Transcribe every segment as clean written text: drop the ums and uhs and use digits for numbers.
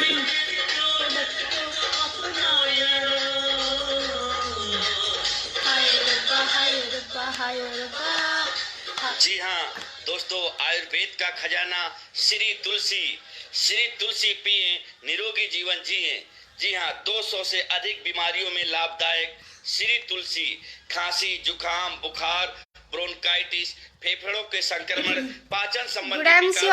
जी हाँ दोस्तों, आयुर्वेद का खजाना श्री तुलसी पिए, निरोगी जीवन जिए। जी हाँ, 200 से अधिक बीमारियों में लाभदायक श्री तुलसी खांसी, जुकाम, बुखार, ब्रोंकाइटिस, फेफड़ों के संक्रमण, पाचन संबंधी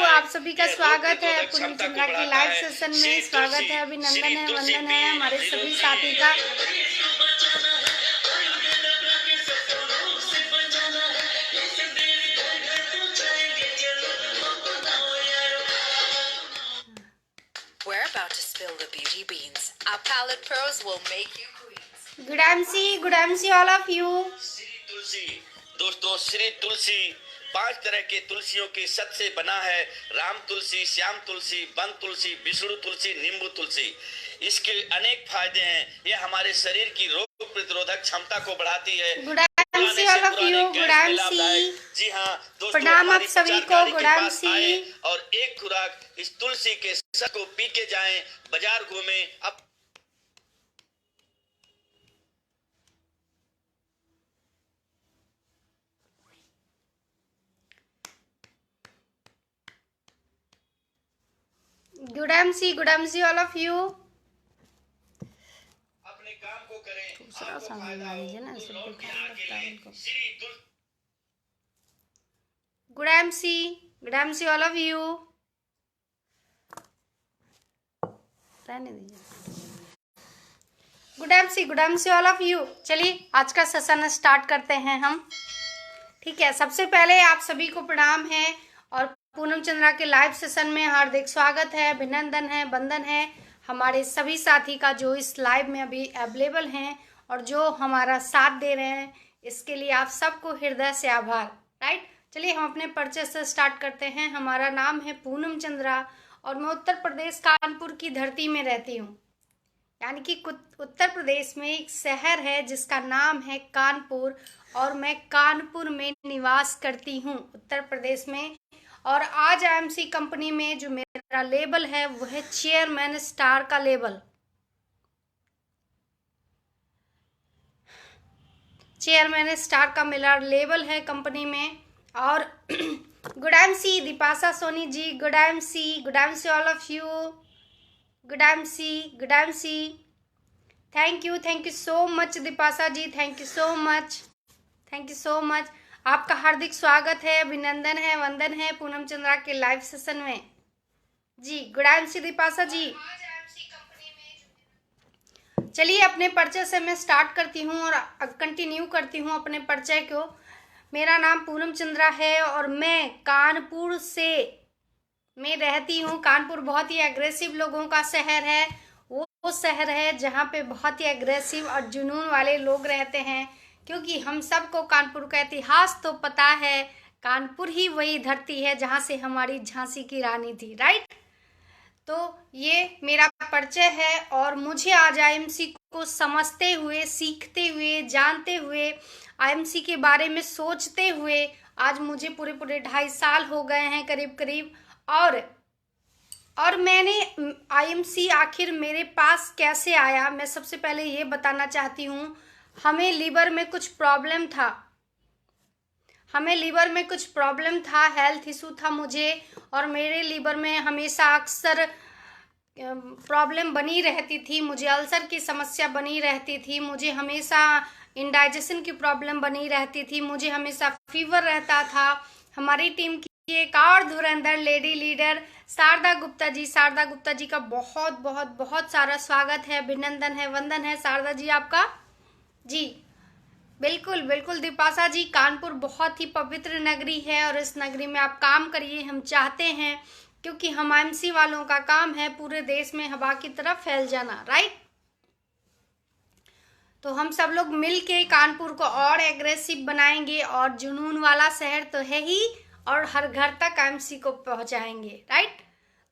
आप सभी का स्वागत है पूनम चंद्रा की लाइव सेशन में। स्वागत है, अभिनंदन है, वंदन है हमारे सभी साथी का। We're about to spill the beauty beans. Our palette pros will make you queens. Good MC all of you. Shri तुलसी दोस्तों, श्री तुलसी 5 तरह के तुलसियों के सत से बना है। राम तुलसी, श्याम तुलसी, वन तुलसी, विष्णु तुलसी, नींबू तुलसी। इसके अनेक फायदे हैं। ये हमारे शरीर की रोग प्रतिरोधक क्षमता को बढ़ाती है। Good MC all of you. Good MC। जी हाँ दोस्तों, प्रणाम आप सभी को। Good MC। और एक खुराक इस तुलसी के सत को पी के जाएं, बाजार घूमें। अब good MC all of you. अपने काम को करें। दूसरा सामान ला लीजिए ना, सबको ख्याल रखता है उनको। Good MC all of you. रहने दीजिए। Good MC all of you. चलिए आज का सेशन स्टार्ट करते हैं हम। ठीक है, सबसे पहले आप सभी को प्रणाम है और पूनम चंद्रा के लाइव सेशन में हार्दिक स्वागत है, अभिनंदन है, वंदन है हमारे सभी साथी का जो इस लाइव में अभी अवेलेबल हैं और जो हमारा साथ दे रहे हैं। इसके लिए आप सबको हृदय से आभार। राइट, चलिए हम अपने परिचय से स्टार्ट करते हैं। हमारा नाम है पूनम चंद्रा और मैं उत्तर प्रदेश कानपुर की धरती में रहती हूँ। यानी कि उत्तर प्रदेश में एक शहर है जिसका नाम है कानपुर और मैं कानपुर में निवास करती हूँ उत्तर प्रदेश में। और आज IMC कंपनी में जो मेरा लेबल है वो है चेयरमैन स्टार का लेबल। चेयरमैन स्टार का मेरा लेबल है कंपनी में। और good MC Deepasha Soni ji, good MC all of you. Good MC thank you so much Deepasha ji, thank you so much. आपका हार्दिक स्वागत है, अभिनंदन है, वंदन है पूनम चंद्रा के लाइव सेशन में। जी गुड MC दीपाशा जी। चलिए अपने परिचय से मैं स्टार्ट करती हूँ और कंटिन्यू करती हूँ अपने परिचय को। मेरा नाम पूनम चंद्रा है और मैं कानपुर से मैं रहती हूँ। कानपुर बहुत ही एग्रेसिव लोगों का शहर है। वो शहर है जहाँ पे बहुत ही एग्रेसिव और जुनून वाले लोग रहते हैं, क्योंकि हम सबको कानपुर का इतिहास तो पता है। कानपुर ही वही धरती है जहाँ से हमारी झांसी की रानी थी। राइट, तो ये मेरा परिचय है और मुझे आज IMC को समझते हुए, सीखते हुए, जानते हुए, IMC के बारे में सोचते हुए आज मुझे पूरे 2.5 साल हो गए हैं करीब। और मैंने IMC आखिर मेरे पास कैसे आया, मैं सबसे पहले ये बताना चाहती हूँ। हमें लीवर में कुछ प्रॉब्लम था, हेल्थ इशू था मुझे। और मेरे लीवर में हमेशा अक्सर प्रॉब्लम बनी रहती थी। मुझे अल्सर की समस्या बनी रहती थी, मुझे हमेशा इंडाइजेशन की प्रॉब्लम बनी रहती थी, मुझे हमेशा फीवर रहता था। हमारी टीम की एक और धुरंधर लेडी लीडर शारदा गुप्ता जी का बहुत सारा स्वागत है, अभिनंदन है, वंदन है शारदा जी आपका। जी बिल्कुल दीपाशा जी, कानपुर बहुत ही पवित्र नगरी है और इस नगरी में आप काम करिए, हम चाहते हैं, क्योंकि हम IMC वालों का काम है पूरे देश में हवा की तरफ फैल जाना। राइट, तो हम सब लोग मिलके कानपुर को और एग्रेसिव बनाएंगे और जुनून वाला शहर तो है ही और हर घर तक IMC को पहुंचाएंगे। राइट,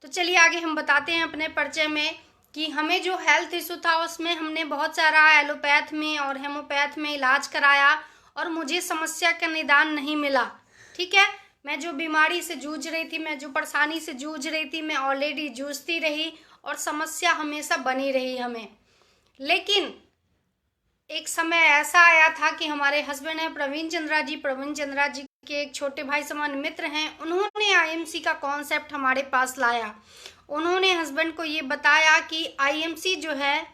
तो चलिए आगे हम बताते हैं अपने परिचय में कि हमें जो हेल्थ इशू था उसमें हमने बहुत सारा एलोपैथ में और हेमोपैथ में इलाज कराया और मुझे समस्या का निदान नहीं मिला। ठीक है, मैं जो बीमारी से जूझ रही थी, मैं जो परेशानी से जूझ रही थी, मैं ऑलरेडी जूझती रही और समस्या हमेशा बनी रही हमें। लेकिन एक समय ऐसा आया था कि हमारे हस्बैंड हैं प्रवीण चंद्रा जी के एक छोटे भाई समान मित्र हैं, उन्होंने आईएमसी का कॉन्सेप्ट हमारे पास लाया। उन्होंने हस्बैंड को ये बताया कि आईएमसी जो है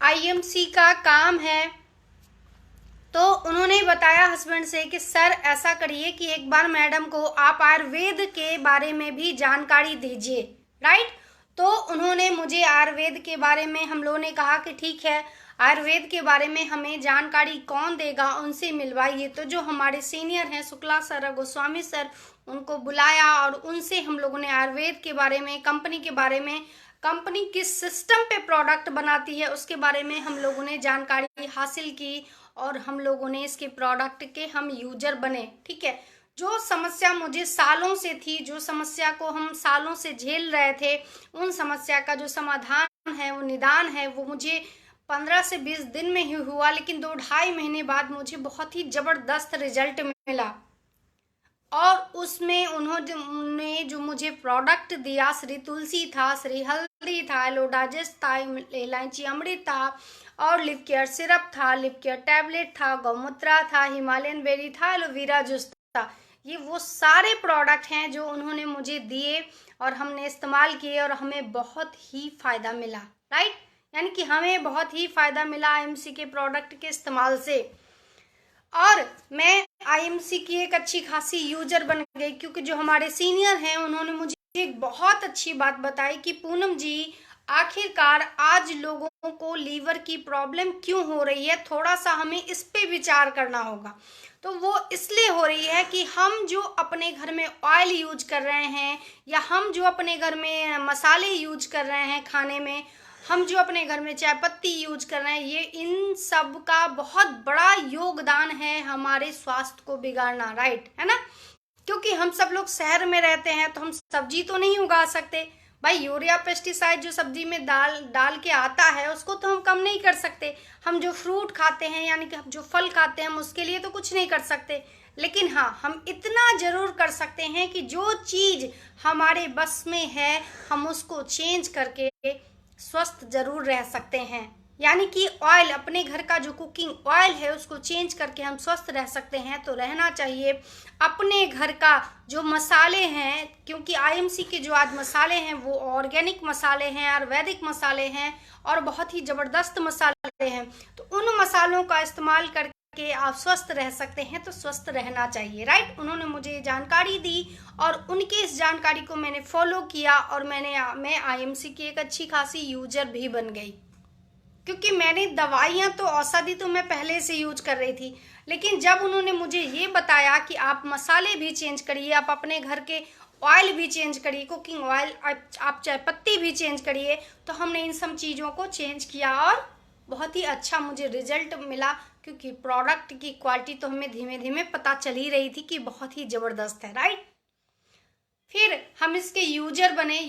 आईएमसी का काम है। तो उन्होंने बताया हस्बैंड से कि सर ऐसा करिए कि एक बार मैडम को आप आयुर्वेद के बारे में भी जानकारी दीजिए, राइट। तो उन्होंने मुझे आयुर्वेद के बारे में, हम लोगों ने कहा कि ठीक है, आयुर्वेद के बारे में हमें जानकारी कौन देगा, उनसे मिलवाइए। तो जो हमारे सीनियर हैं शुक्ला सर, गोस्वामी सर, उनको बुलाया और उनसे हम लोगों ने आयुर्वेद के बारे में, कंपनी के बारे में, कंपनी किस सिस्टम पे प्रोडक्ट बनाती है उसके बारे में हम लोगों ने जानकारी हासिल की और हम लोगों ने इसके प्रोडक्ट के हम यूजर बने, ठीक है। जो समस्या मुझे सालों से थी, जो समस्या को हम सालों से झेल रहे थे, उन समस्या का जो समाधान है, वो निदान है, वो मुझे 15 से 20 दिन में ही हुआ। लेकिन 2-2.5 महीने बाद मुझे बहुत ही जबरदस्त रिजल्ट मिला और उसमें उन्होंने जो मुझे प्रोडक्ट दिया, श्री तुलसी था, श्री हल्दी था, एलोडाजिस्ट था, इलायची अमृत था और लिप केयर सिरप था, लिप केयर टैबलेट था, गौमूत्रा था, हिमालयन बेरी था, एलोवेरा जूस था। ये वो सारे प्रोडक्ट हैं जो उन्होंने मुझे दिए और हमने इस्तेमाल किए और हमें बहुत ही फ़ायदा मिला, राइट। यानी कि हमें बहुत ही फ़ायदा मिला आईएमसी के प्रोडक्ट के इस्तेमाल से और मैं आईएमसी की एक अच्छी खासी यूजर बन गई। क्योंकि जो हमारे सीनियर हैं उन्होंने मुझे एक बहुत अच्छी बात बताई कि पूनम जी, आखिरकार आज लोगों को लीवर की प्रॉब्लम क्यों हो रही है, थोड़ा सा हमें इस पे विचार करना होगा। तो वो इसलिए हो रही है कि हम जो अपने घर में ऑयल यूज कर रहे हैं या हम जो अपने घर में मसाले यूज कर रहे हैं खाने में, हम जो अपने घर में चाय पत्ती यूज कर रहे हैं, ये इन सब का बहुत बड़ा योगदान है हमारे स्वास्थ्य को बिगाड़ना, राइट, है ना। क्योंकि हम सब लोग शहर में रहते हैं तो हम सब्जी तो नहीं उगा सकते भाई। यूरिया पेस्टिसाइड जो सब्जी में डाल के आता है उसको तो हम कम नहीं कर सकते। हम जो फ्रूट खाते हैं यानी कि हम जो फल खाते हैं हम उसके लिए तो कुछ नहीं कर सकते। लेकिन हाँ, हम इतना जरूर कर सकते हैं कि जो चीज़ हमारे बस में है हम उसको चेंज करके स्वस्थ जरूर रह सकते हैं। यानी कि ऑयल, अपने घर का जो कुकिंग ऑयल है उसको चेंज करके हम स्वस्थ रह सकते हैं, तो रहना चाहिए। अपने घर का जो मसाले हैं, क्योंकि आईएमसी के जो आज मसाले हैं वो ऑर्गेनिक मसाले हैं, आयुर्वेदिक मसाले हैं और बहुत ही ज़बरदस्त मसाले हैं, तो उन मसालों का इस्तेमाल करके आप स्वस्थ रह सकते हैं, तो स्वस्थ रहना चाहिए, राइट। उन्होंने मुझे जानकारी दी और उनके इस जानकारी को मैंने फॉलो किया और मैं आईएमसी की एक अच्छी खासी यूजर भी बन गई। क्योंकि मैंने दवाइयाँ तो औषधि तो मैं पहले से यूज कर रही थी, लेकिन जब उन्होंने मुझे ये बताया कि आप मसाले भी चेंज करिए, आप अपने घर के ऑयल भी चेंज करिए, कुकिंग ऑयल, आप चाय पत्ती भी चेंज करिए, तो हमने इन सब चीज़ों को चेंज किया और बहुत ही अच्छा मुझे रिजल्ट मिला। क्योंकि प्रोडक्ट की क्वालिटी तो हमें धीमे धीमे पता चल ही रही थी कि बहुत ही ज़बरदस्त है, राइट। फिर हम इसके यूजर बने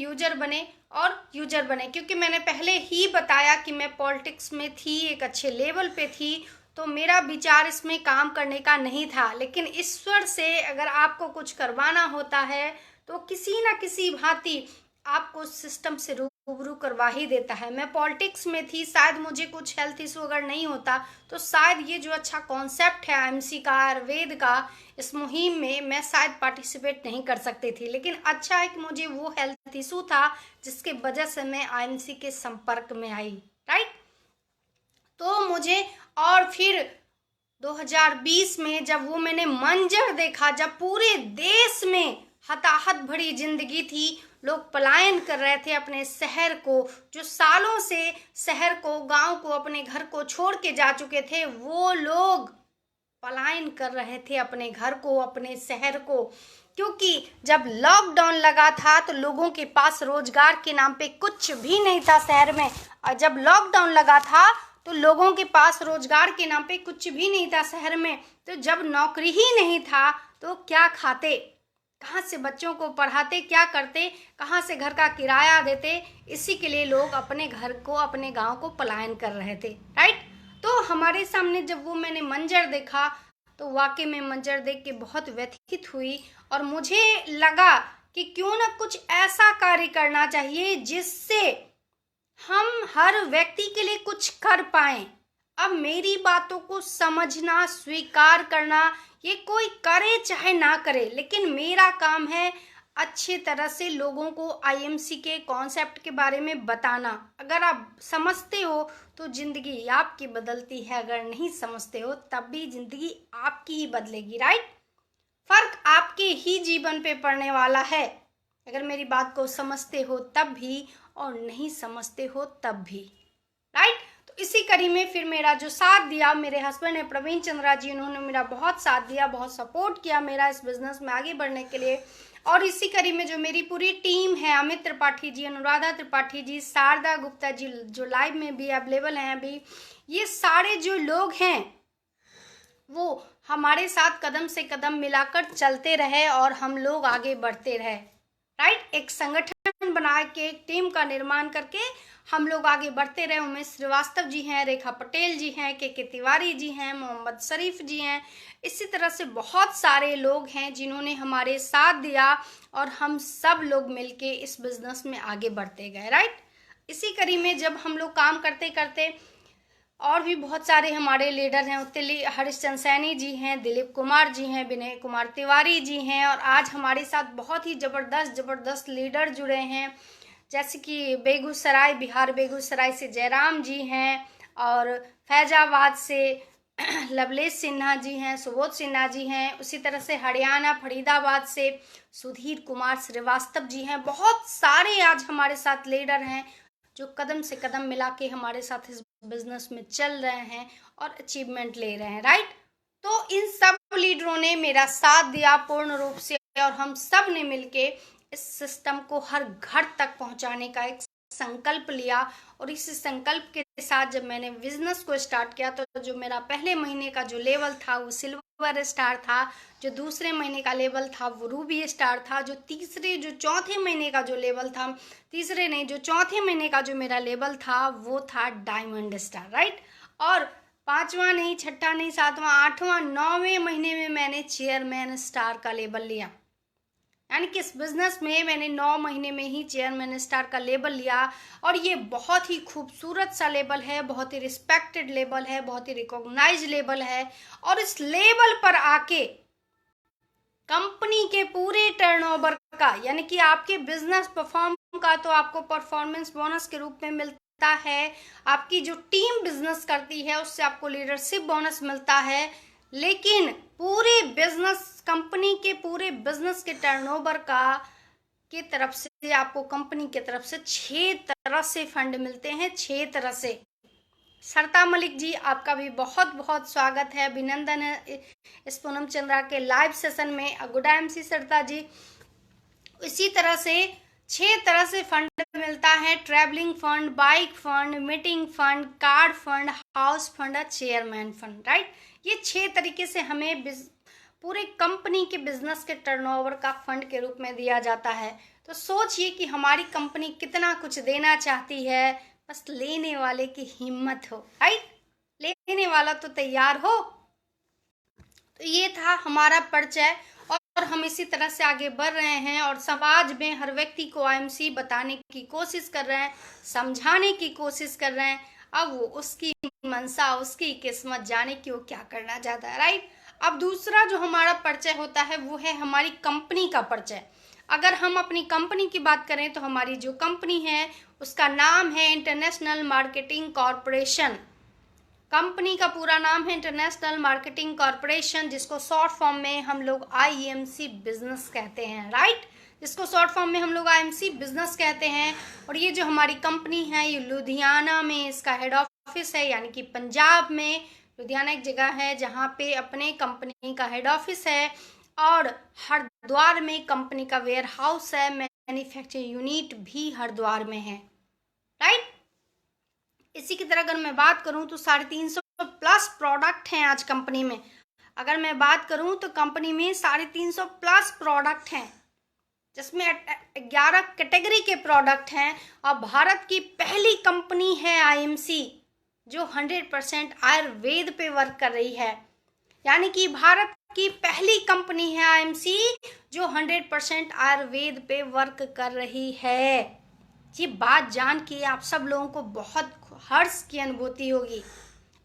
क्योंकि मैंने पहले ही बताया कि मैं पॉलिटिक्स में थी, एक अच्छे लेवल पे थी, तो मेरा विचार इसमें काम करने का नहीं था। लेकिन ईश्वर से अगर आपको कुछ करवाना होता है तो किसी ना किसी भांति आपको सिस्टम से रूबरू करवा ही देता है। मैं पॉलिटिक्स में थी, शायद मुझे कुछ हेल्थ इशू अगर नहीं होता तो शायद ये जो अच्छा कॉन्सेप्ट है आईएमसी का, आयुर्वेद का, इस मुहिम में मैं शायद पार्टिसिपेट नहीं कर सकती थी। लेकिन अच्छा है कि मुझे वो हेल्थ इशू था जिसके वजह से मैं आईएमसी के संपर्क में आई, राइट। तो मुझे और फिर 2020 में जब वो मैंने मंजर देखा, जब पूरे देश में हताहत भरी जिंदगी थी, लोग पलायन कर रहे थे अपने शहर को, जो सालों से शहर को, गांव को, अपने घर को छोड़ के जा चुके थे, वो लोग पलायन कर रहे थे अपने घर को, अपने शहर को। क्योंकि जब लॉकडाउन लगा था तो लोगों के पास रोजगार के नाम पे कुछ भी नहीं था शहर में, और जब लॉकडाउन लगा था तो लोगों के पास रोजगार के नाम पे कुछ भी नहीं था शहर में। तो जब नौकरी ही नहीं था तो क्या खाते, कहाँ से बच्चों को पढ़ाते, क्या करते, कहाँ से घर का किराया देते। इसी के लिए लोग अपने घर को, अपने गांव को पलायन कर रहे थे, राइट। तो हमारे सामने जब वो मैंने मंजर देखा तो वाकई में मंजर देख के बहुत व्यथित हुई और मुझे लगा कि क्यों ना कुछ ऐसा कार्य करना चाहिए जिससे हम हर व्यक्ति के लिए कुछ कर पाएं। अब मेरी बातों को समझना, स्वीकार करना, ये कोई करे चाहे ना करे, लेकिन मेरा काम है अच्छी तरह से लोगों को आईएमसी के कॉन्सेप्ट के बारे में बताना। अगर आप समझते हो तो जिंदगी आपकी बदलती है, अगर नहीं समझते हो तब भी जिंदगी आपकी ही बदलेगी, राइट। फर्क आपके ही जीवन पे पड़ने वाला है, अगर मेरी बात को समझते हो तब भी और नहीं समझते हो तब भी, राइट। तो इसी कड़ी में फिर मेरा जो साथ दिया मेरे हस्बैंड है प्रवीण चंद्रा जी, उन्होंने मेरा बहुत साथ दिया, बहुत सपोर्ट किया मेरा इस बिजनेस में आगे बढ़ने के लिए। और इसी कड़ी में जो मेरी पूरी टीम है, अमित त्रिपाठी जी, अनुराधा त्रिपाठी जी, शारदा गुप्ता जी जो लाइव में भी अवेलेबल हैं अभी, ये सारे जो लोग हैं वो हमारे साथ कदम से कदम मिलाकर चलते रहे और हम लोग आगे बढ़ते रहे, राइट। एक संगठन बना के, एक टीम का निर्माण करके हम लोग आगे बढ़ते रहे। उमेश श्रीवास्तव जी हैं, रेखा पटेल जी हैं, के तिवारी जी हैं, मोहम्मद शरीफ जी हैं, इसी तरह से बहुत सारे लोग हैं जिन्होंने हमारे साथ दिया और हम सब लोग मिलके इस बिजनेस में आगे बढ़ते गए, राइट। इसी कड़ी में जब हम लोग काम करते करते और भी बहुत सारे हमारे लीडर हैं, उत्तली हरिश्चंद्र सैनी जी हैं, दिलीप कुमार जी हैं, विनय कुमार तिवारी जी हैं, और आज हमारे साथ बहुत ही ज़बरदस्त लीडर जुड़े हैं, जैसे कि बेगूसराय, बिहार बेगूसराय से जयराम जी हैं, और फैजाबाद से लवलेश सिन्हा जी हैं, सुबोध सिन्हा जी हैं, उसी तरह से हरियाणा फरीदाबाद से सुधीर कुमार श्रीवास्तव जी हैं। बहुत सारे आज हमारे साथ लीडर हैं जो कदम से कदम मिला के हमारे साथ इस बिजनेस में चल रहे हैं और अचीवमेंट ले रहे हैं, राइट। तो इन सब लीडरों ने मेरा साथ दिया पूर्ण रूप से और हम सब ने मिलके इस सिस्टम को हर घर तक पहुंचाने का एक संकल्प लिया। और इस संकल्प के साथ जब मैंने बिजनेस को स्टार्ट किया तो जो मेरा पहले महीने का जो लेवल था वो सिल्वर स्टार था, जो दूसरे महीने का लेवल था वो रूबी स्टार था, जो चौथे महीने का जो लेवल था, जो चौथे महीने का जो मेरा लेवल था वो था डायमंड स्टार, राइट। और 5वां नहीं, 6ठा नहीं, 7वां, 8वां, 9वें महीने में मैंने चेयरमैन स्टार का लेबल लिया, यानी कि इस बिजनेस में मैंने 9 महीने में ही चेयरमैन स्टार का लेबल लिया। और ये बहुत ही खूबसूरत सा लेबल है, बहुत ही रिस्पेक्टेड लेबल है, बहुत ही रिकॉग्नाइज्ड लेबल है। और इस लेबल पर आके कंपनी के पूरे टर्नओवर का, यानी कि आपके बिजनेस परफॉर्म का तो आपको परफॉर्मेंस बोनस के रूप में मिलता है, आपकी जो टीम बिजनेस करती है उससे आपको लीडरशिप बोनस मिलता है, लेकिन पूरे बिजनेस कंपनी के पूरे बिजनेस के टर्नओवर का की तरफ से आपको कंपनी की तरफ से 6 तरह से फंड मिलते हैं, 6 तरह से। सरता मलिक जी, आपका भी बहुत बहुत स्वागत है, अभिनंदन है इस पूनम चंद्रा के लाइव सेशन में। गुड एमसी सरता जी। इसी तरह से 6 तरह से फंड मिलता है, travelling fund, bike fund, meeting fund, card fund, house fund और चेयरमैन फंड, राइट। ये 6 तरीके से हमें पूरे कंपनी के बिजनेस के टर्नओवर का फंड के रूप में दिया जाता है। तो सोचिए कि हमारी कंपनी कितना कुछ देना चाहती है, बस लेने वाले की हिम्मत हो, राइट। लेने वाला तो तैयार हो। तो ये था हमारा परिचय और हम इसी तरह से आगे बढ़ रहे हैं और समाज में हर व्यक्ति को आईएमसी बताने की कोशिश कर रहे हैं, समझाने की कोशिश कर रहे हैं। अब वो उसकी मनसा, उसकी किस्मत, जाने की वो क्या करना चाहता है, राइट। अब दूसरा जो हमारा परिचय होता है वो है हमारी कंपनी का परिचय। अगर हम अपनी कंपनी की बात करें तो हमारी जो कंपनी है उसका नाम है इंटरनेशनल मार्केटिंग कॉरपोरेशन। कंपनी का पूरा नाम है इंटरनेशनल मार्केटिंग कॉरपोरेशन, जिसको शॉर्ट फॉर्म में हम लोग आईएमसी बिजनेस कहते हैं, राइट। जिसको शॉर्ट फॉर्म में हम लोग आईएमसी बिजनेस कहते हैं। और ये जो हमारी कंपनी है ये लुधियाना में इसका हेड ऑफिस है, यानी कि पंजाब में लुधियाना एक जगह है जहाँ पे अपने कंपनी का हेड ऑफिस है। और हरिद्वार में कंपनी का वेयर हाउस है, मैन्युफैक्चरिंग यूनिट भी हरिद्वार में है, राइट। इसी की तरह अगर मैं बात करूं तो 350 प्लस प्रोडक्ट हैं आज कंपनी में। अगर मैं बात करूं तो कंपनी में 350 प्लस प्रोडक्ट हैं, जिसमें 11 कैटेगरी के प्रोडक्ट हैं। और भारत की पहली कंपनी है आईएमसी, जो 100% आयुर्वेद पे वर्क कर रही है, यानी कि भारत की पहली कंपनी है आईएमसी जो 100% आयुर्वेद पे वर्क कर रही है। ये बात जान के आप सब लोगों को बहुत हर्ष की अनुभूति होगी।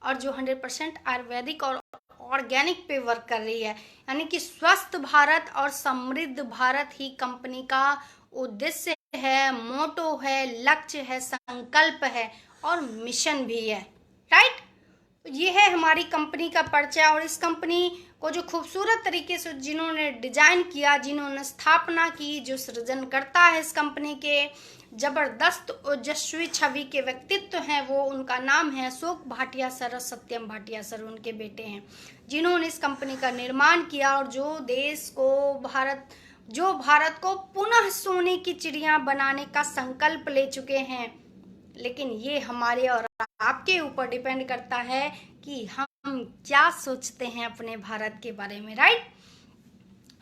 और जो 100% आयुर्वेदिक और ऑर्गेनिक पे वर्क कर रही है, यानी कि स्वस्थ भारत और समृद्ध भारत ही कंपनी का उद्देश्य है, मोटो है, लक्ष्य है, संकल्प है और मिशन भी है। राइट, ये है हमारी कंपनी का परिचय। और इस कंपनी को जो खूबसूरत तरीके से जिन्होंने डिजाइन किया, जिन्होंने स्थापना की, जो सृजन करता है इस कंपनी के जबरदस्त ओजस्वी छवि के व्यक्तित्व हैं, वो उनका नाम है अशोक भाटिया सर और सत्यम भाटिया सर, उनके बेटे हैं, जिन्होंने इस कंपनी का निर्माण किया और जो भारत को पुनः सोने की चिड़िया बनाने का संकल्प ले चुके हैं। लेकिन ये हमारे और आपके ऊपर डिपेंड करता है कि हम क्या सोचते हैं अपने भारत के बारे में। राइट,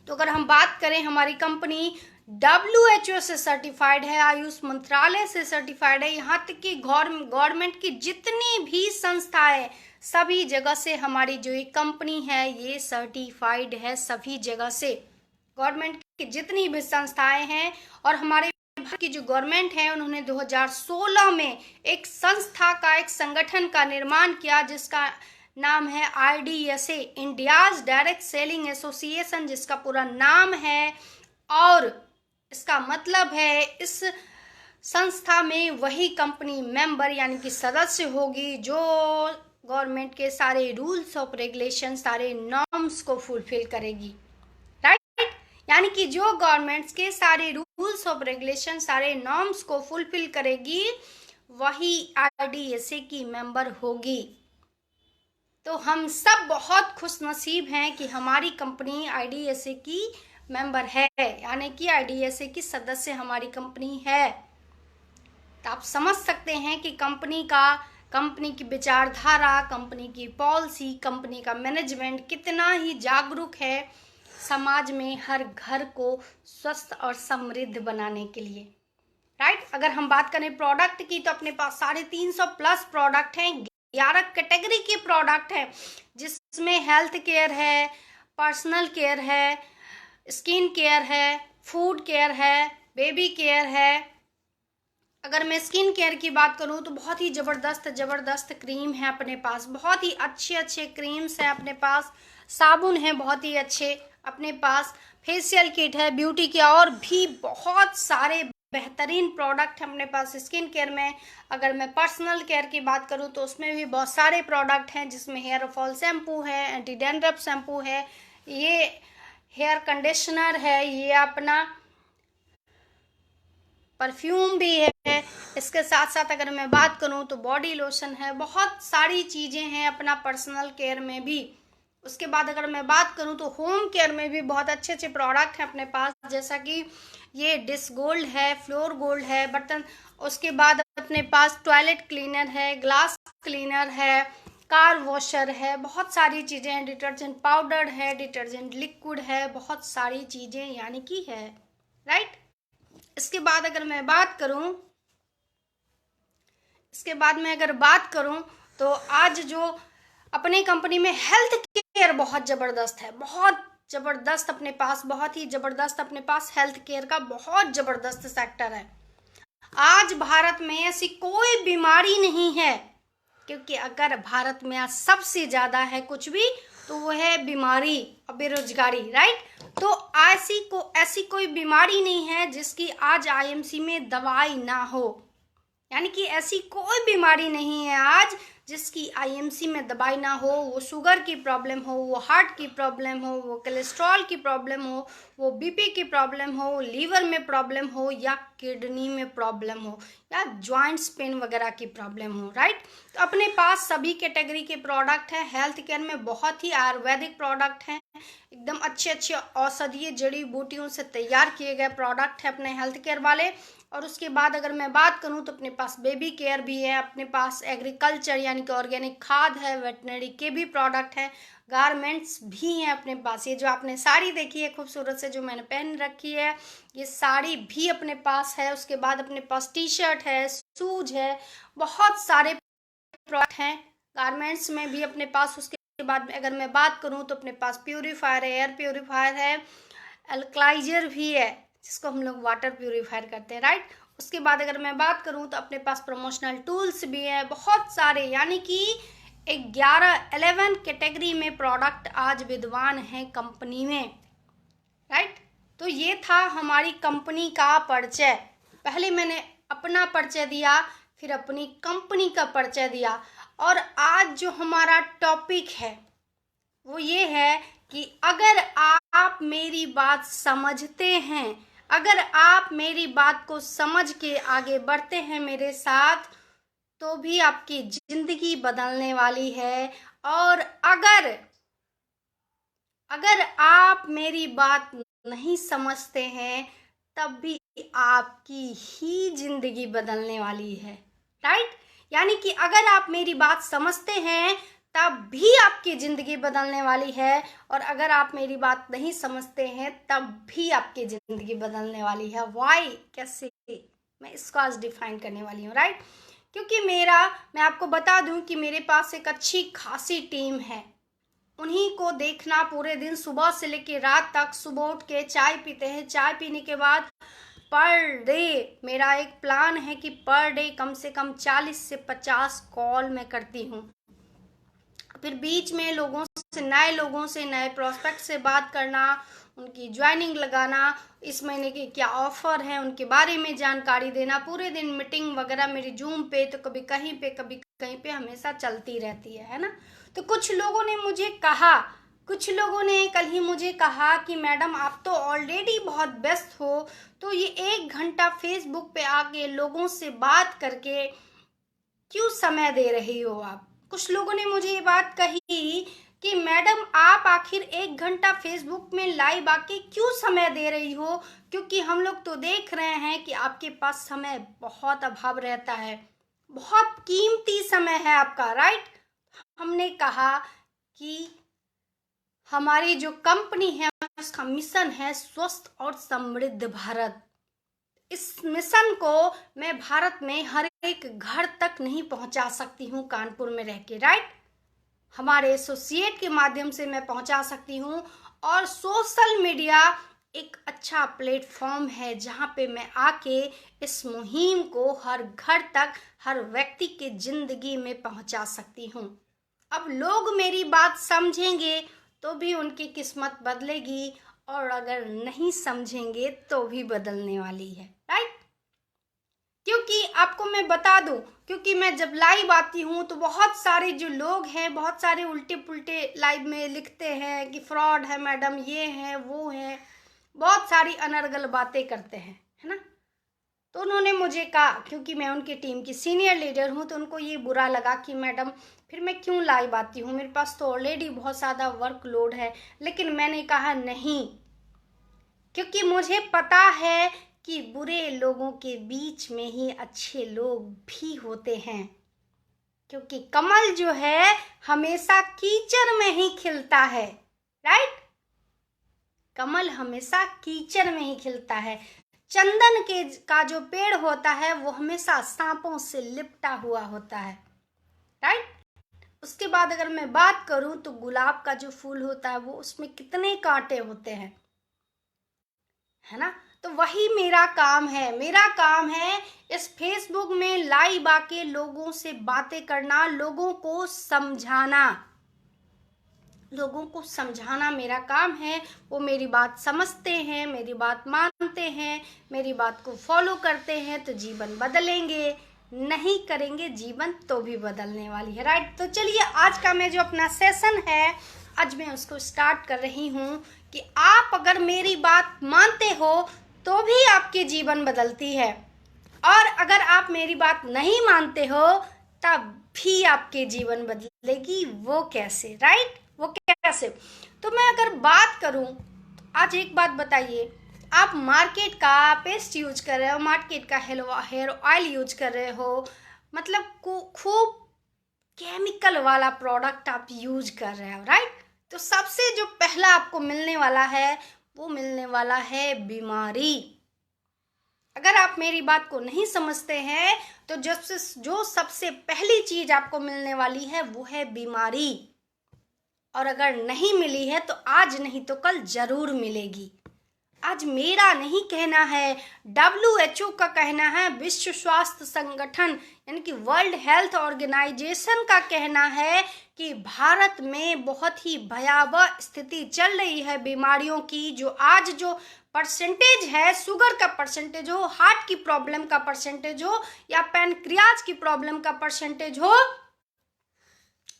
तो अगर हम बात करें, हमारी कंपनी WHO से सर्टिफाइड है, आयुष मंत्रालय से सर्टिफाइड है, यहाँ तक कि गवर्नमेंट की जितनी भी संस्थाएं, सभी जगह से हमारी जो ये कंपनी है ये सर्टिफाइड है, सभी जगह से गवर्नमेंट की जितनी भी संस्थाएं हैं। और हमारे की जो गवर्नमेंट है उन्होंने 2016 में एक संस्था का, एक संगठन का निर्माण किया जिसका नाम है IDSA, India's direct selling association, जिसका पूरा नाम है। और इसका मतलब है इस संस्था में वही कंपनी मेंबर यानी कि सदस्य होगी जो गवर्नमेंट के सारे रूल्स ऑफ रेगुलेशन, सारे नॉर्म्स को फुलफिल करेगी। राइट, यानी कि जो गवर्नमेंट्स के सारे रूल्स ऑफ रेगुलेशन, सारे नॉर्म्स को फुलफिल करेगी वही IDSA की मेंबर होगी। तो हम सब बहुत खुश नसीब हैं कि हमारी कंपनी IDSA की मेंबर है, यानी कि IDSA की सदस्य हमारी कंपनी है। तो आप समझ सकते हैं कि कंपनी की विचारधारा, कंपनी की पॉलिसी, कंपनी का मैनेजमेंट कितना ही जागरूक है समाज में हर घर को स्वस्थ और समृद्ध बनाने के लिए। राइट, अगर हम बात करें प्रोडक्ट की तो अपने पास 350+ प्रोडक्ट हैं, 11 कैटेगरी के प्रोडक्ट हैं, जिसमें हेल्थ केयर है, पर्सनल केयर है, स्किन केयर है, फूड केयर है, बेबी केयर है। अगर मैं स्किन केयर की बात करूं तो बहुत ही ज़बरदस्त क्रीम है अपने पास, बहुत ही अच्छे क्रीम्स हैं अपने पास, साबुन है बहुत ही अच्छे अपने पास, फेशियल किट है, ब्यूटी के और भी बहुत सारे बेहतरीन प्रोडक्ट हैं अपने पास स्किन केयर में। अगर मैं पर्सनल केयर की बात करूं तो उसमें भी बहुत सारे प्रोडक्ट हैं, जिसमें हेयर फॉल शैम्पू है, एंटी डैंड्रफ शैम्पू है, ये हेयर कंडीशनर है, ये अपना परफ्यूम भी है। इसके साथ साथ अगर मैं बात करूं तो बॉडी लोशन है, बहुत सारी चीज़ें हैं अपना पर्सनल केयर में भी। उसके बाद अगर मैं बात करूं तो होम केयर में भी बहुत अच्छे प्रोडक्ट हैं अपने पास, जैसा कि ये डिश गोल्ड है, फ्लोर गोल्ड है, बर्तन। उसके बाद अपने पास टॉयलेट क्लीनर है, ग्लास क्लीनर है, कार वॉशर है, बहुत सारी चीज़ें हैं, डिटर्जेंट पाउडर है, डिटर्जेंट लिक्विड है, बहुत सारी चीज़ें यानी कि है। राइट, इसके बाद अगर मैं बात करूं तो आज जो अपनी कंपनी में हेल्थ केयर बहुत ज़बरदस्त है, बहुत ज़बरदस्त अपने पास, बहुत ही ज़बरदस्त अपने पास हेल्थ केयर का बहुत ज़बरदस्त सेक्टर है। आज भारत में ऐसी कोई बीमारी नहीं है, क्योंकि अगर भारत में आज सबसे ज़्यादा है कुछ भी तो वो है बीमारी और बेरोजगारी। राइट, तो ऐसी कोई बीमारी नहीं है जिसकी आज IMC में दवाई ना हो, यानी कि ऐसी कोई बीमारी नहीं है आज जिसकी IMC में दवाई ना हो। वो शुगर की प्रॉब्लम हो, वो हार्ट की प्रॉब्लम हो, वो कोलेस्ट्रॉल की प्रॉब्लम हो, वो BP की प्रॉब्लम हो, लीवर में प्रॉब्लम हो, या किडनी में प्रॉब्लम हो, या जॉइंट्स पेन वगैरह की प्रॉब्लम हो। राइट, तो अपने पास सभी कैटेगरी के प्रोडक्ट हैं। हेल्थ केयर में बहुत ही आयुर्वेदिक प्रोडक्ट हैं, एकदम अच्छे औषधीय जड़ी बूटियों से तैयार किए गए प्रोडक्ट हैं अपने हेल्थ केयर वाले। और उसके बाद अगर मैं बात करूं तो अपने पास बेबी केयर भी है, अपने पास एग्रीकल्चर यानी कि ऑर्गेनिक खाद है, वेटनरी के भी प्रोडक्ट हैं, गारमेंट्स भी हैं अपने पास। ये जो आपने साड़ी देखी है खूबसूरत से जो मैंने पहन रखी है, ये साड़ी भी अपने पास है। उसके बाद अपने पास टी शर्ट है, शूज है, बहुत सारे प्रोडक्ट हैं, गारमेंट्स में भी अपने पास। उसके बाद अगर मैं बात करूं तो अपने पास प्यूरीफायर है, एयर प्यूरीफायर है, एल्कलाइजर भी है जिसको हम लोग वाटर प्यूरीफायर करते हैं, राइट। उसके बाद अगर मैं बात करूं तो अपने पास प्रमोशनल टूल्स भी हैं बहुत सारे, यानी कि 11 कैटेगरी में प्रोडक्ट आज विद्वान हैं कंपनी में, राइट। तो ये था हमारी कंपनी का परिचय। पहले मैंने अपना परिचय दिया, फिर अपनी कंपनी का परिचय दिया, और आज जो हमारा टॉपिक है वो ये है कि अगर आप मेरी बात समझते हैं, अगर आप मेरी बात को समझ के आगे बढ़ते हैं मेरे साथ, तो भी आपकी जिंदगी बदलने वाली है। और अगर आप मेरी बात नहीं समझते हैं तब भी आपकी ही जिंदगी बदलने वाली है, राइट। यानी कि अगर आप मेरी बात समझते हैं तब भी आपकी जिंदगी बदलने वाली है, और अगर आप मेरी बात नहीं समझते हैं तब भी आपकी जिंदगी बदलने वाली है। व्हाई, कैसे, मैं इसको आज डिफाइन करने वाली हूँ, राइट। क्योंकि मैं आपको बता दूं कि मेरे पास एक अच्छी खासी टीम है। उन्हीं को देखना पूरे दिन, सुबह से लेकर रात तक। सुबह उठ के चाय पीते हैं, चाय पीने के बाद पर डे मेरा एक प्लान है कि पर डे कम से कम 40 से 50 कॉल मैं करती हूँ। फिर बीच में नए लोगों से, नए प्रोस्पेक्ट से बात करना, उनकी ज्वाइनिंग लगाना, इस महीने के क्या ऑफर है उनके बारे में जानकारी देना। पूरे दिन मीटिंग वगैरह मेरी जूम पे, तो कभी कहीं पे कभी कहीं पे हमेशा चलती रहती है ना। तो कुछ लोगों ने कल ही मुझे कहा कि मैडम आप तो ऑलरेडी बहुत व्यस्त हो, तो ये 1 घंटा फेसबुक पे आके लोगों से बात करके क्यों समय दे रही हो आप। कुछ लोगों ने मुझे ये बात कही कि मैडम आप आखिर 1 घंटा फेसबुक में लाइव आके क्यों समय दे रही हो, क्योंकि हम लोग तो देख रहे हैं कि आपके पास समय बहुत अभाव रहता है, बहुत कीमती समय है आपका, राइट। हमने कहा कि हमारी जो कंपनी है उसका मिशन है स्वस्थ और समृद्ध भारत। इस मिशन को मैं भारत में हर एक घर तक नहीं पहुंचा सकती हूँ कानपुर में रह के, राइट। हमारे एसोसिएट के माध्यम से मैं पहुंचा सकती हूँ, और सोशल मीडिया एक अच्छा प्लेटफॉर्म है जहाँ पे मैं आके इस मुहिम को हर घर तक, हर व्यक्ति के जिंदगी में पहुंचा सकती हूँ। अब लोग मेरी बात समझेंगे तो भी उनकी किस्मत बदलेगी, और अगर नहीं समझेंगे तो भी बदलने वाली है, राइट। क्योंकि आपको मैं बता दूं, क्योंकि मैं जब लाइव आती हूँ तो बहुत सारे जो लोग हैं, बहुत सारे उल्टे पुल्टे लाइव में लिखते हैं कि फ्रॉड है मैडम, ये है वो है, बहुत सारी अनर्गल बातें करते हैं, है ना। तो उन्होंने मुझे कहा, क्योंकि मैं उनकी टीम की सीनियर लीडर हूँ, तो उनको ये बुरा लगा कि मैडम फिर मैं क्यों लाइव आती हूँ, मेरे पास तो ऑलरेडी बहुत ज़्यादा वर्कलोड है। लेकिन मैंने कहा नहीं, क्योंकि मुझे पता है कि बुरे लोगों के बीच में ही अच्छे लोग भी होते हैं, क्योंकि कमल जो है हमेशा कीचड़ में ही खिलता है, राइट। कमल हमेशा कीचड़ में ही खिलता है। चंदन का जो पेड़ होता है वो हमेशा सांपों से लिपटा हुआ होता है, राइट। उसके बाद अगर मैं बात करूं तो गुलाब का जो फूल होता है वो, उसमें कितने कांटे होते हैं, है ना। तो वही मेरा काम है इस फेसबुक में लाइव आके लोगों से बातें करना, लोगों को समझाना मेरा काम है। वो मेरी बात समझते हैं, मेरी बात मानते हैं, मेरी बात को फॉलो करते हैं तो जीवन बदलेंगे, नहीं करेंगे जीवन तो भी बदलने वाली है, राइट। तो चलिए आज का मैं जो अपना सेशन है आज मैं उसको स्टार्ट कर रही हूँ कि आप अगर मेरी बात मानते हो तो भी आपके जीवन बदलती है, और अगर आप मेरी बात नहीं मानते हो तब भी आपके जीवन बदलेगी। वो कैसे, राइट, वो कैसे। तो मैं अगर बात करूं तो आज एक बात बताइए, आप मार्केट का पेस्ट यूज कर रहे हो, मार्केट का हेयर ऑयल यूज कर रहे हो, मतलब खूब केमिकल वाला प्रोडक्ट आप यूज कर रहे हो, राइट। तो सबसे जो पहला आपको मिलने वाला है वो मिलने वाला है बीमारी। अगर आप मेरी बात को नहीं समझते हैं तो जो सबसे पहली चीज आपको मिलने वाली है वो है बीमारी। और अगर नहीं मिली है तो आज नहीं तो कल जरूर मिलेगी। आज मेरा नहीं कहना है, WHO का कहना है, विश्व स्वास्थ्य संगठन यानी कि वर्ल्ड हेल्थ ऑर्गेनाइजेशन का कहना है कि भारत में बहुत ही भयावह स्थिति चल रही है बीमारियों की। जो आज जो परसेंटेज है, शुगर का परसेंटेज हो, हार्ट की प्रॉब्लम का परसेंटेज हो, या पैनक्रियाज की प्रॉब्लम का परसेंटेज हो,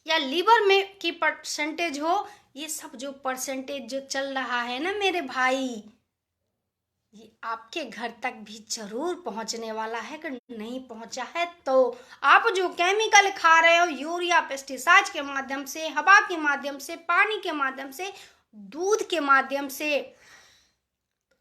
या लीवर में की परसेंटेज हो, ये सब जो परसेंटेज जो चल रहा है ना मेरे भाई, ये आपके घर तक भी जरूर पहुंचने वाला है। अगर नहीं पहुंचा है तो आप जो केमिकल खा रहे हो, यूरिया, पेस्टिसाइड के माध्यम से, हवा के माध्यम से, पानी के माध्यम से, दूध के माध्यम से,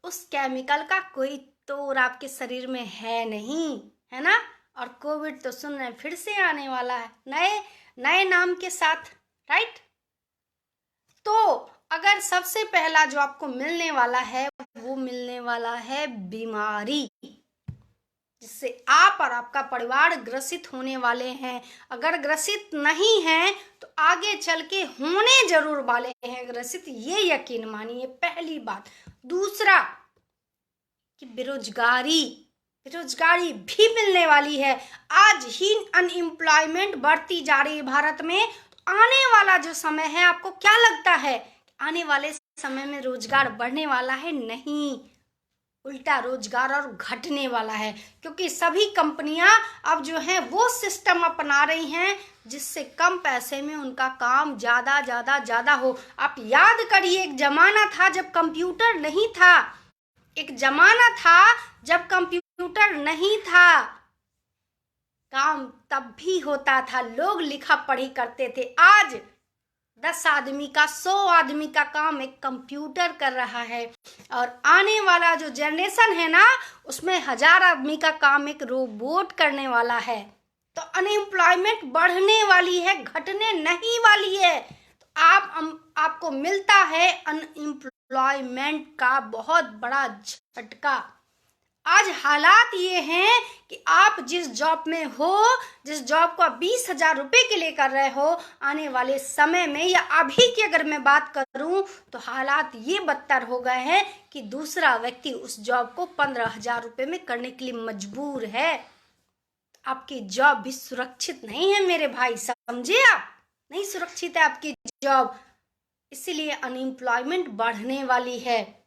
उस केमिकल का कोई तोड़ आपके शरीर में है नहीं, है ना। और कोविड तो सुन रहे फिर से आने वाला है नए नए नाम के साथ, राइट। तो अगर सबसे पहला जो आपको मिलने वाला है वो मिलने वाला है बीमारी, जिससे आप और आपका परिवार ग्रसित होने वाले हैं। अगर ग्रसित नहीं हैं तो आगे चल के होने जरूर वाले हैं ग्रसित, ये यकीन मानिए, पहली बात। दूसरा कि बेरोजगारी भी मिलने वाली है। आज ही अनएम्प्लॉयमेंट बढ़ती जा रही है भारत में। आने वाला जो समय है, आपको क्या लगता है आने वाले समय में रोजगार बढ़ने वाला है? नहीं, उल्टा रोजगार और घटने वाला है, क्योंकि सभी कंपनियां अब जो है वो सिस्टम अपना रही हैं जिससे कम पैसे में उनका काम ज्यादा हो। आप याद करिए, एक जमाना था जब कंप्यूटर नहीं था, एक जमाना था जब कंप्यूटर नहीं था, काम तब भी होता था, लोग लिखा पढ़ी करते थे। आज 10 आदमी का 100 आदमी का काम एक कंप्यूटर कर रहा है, और आने वाला जो जनरेशन है ना, उसमें 1000 आदमी का काम एक रोबोट करने वाला है। तो अनएम्प्लॉयमेंट बढ़ने वाली है, घटने नहीं वाली है। तो आपको मिलता है अनएम्प्लॉयमेंट का बहुत बड़ा झटका। आज हालात ये हैं कि आप जिस जॉब में हो, जिस जॉब को आप 20,000 रुपए के लिए कर रहे हो, आने वाले समय में या अभी की अगर मैं बात करूं तो हालात ये बदतर हो गए हैं कि दूसरा व्यक्ति उस जॉब को 15,000 रुपए में करने के लिए मजबूर है। आपकी जॉब भी सुरक्षित नहीं है मेरे भाई, समझे आप? नहीं सुरक्षित है आपकी जॉब, इसीलिए अनएम्प्लॉयमेंट बढ़ने वाली है।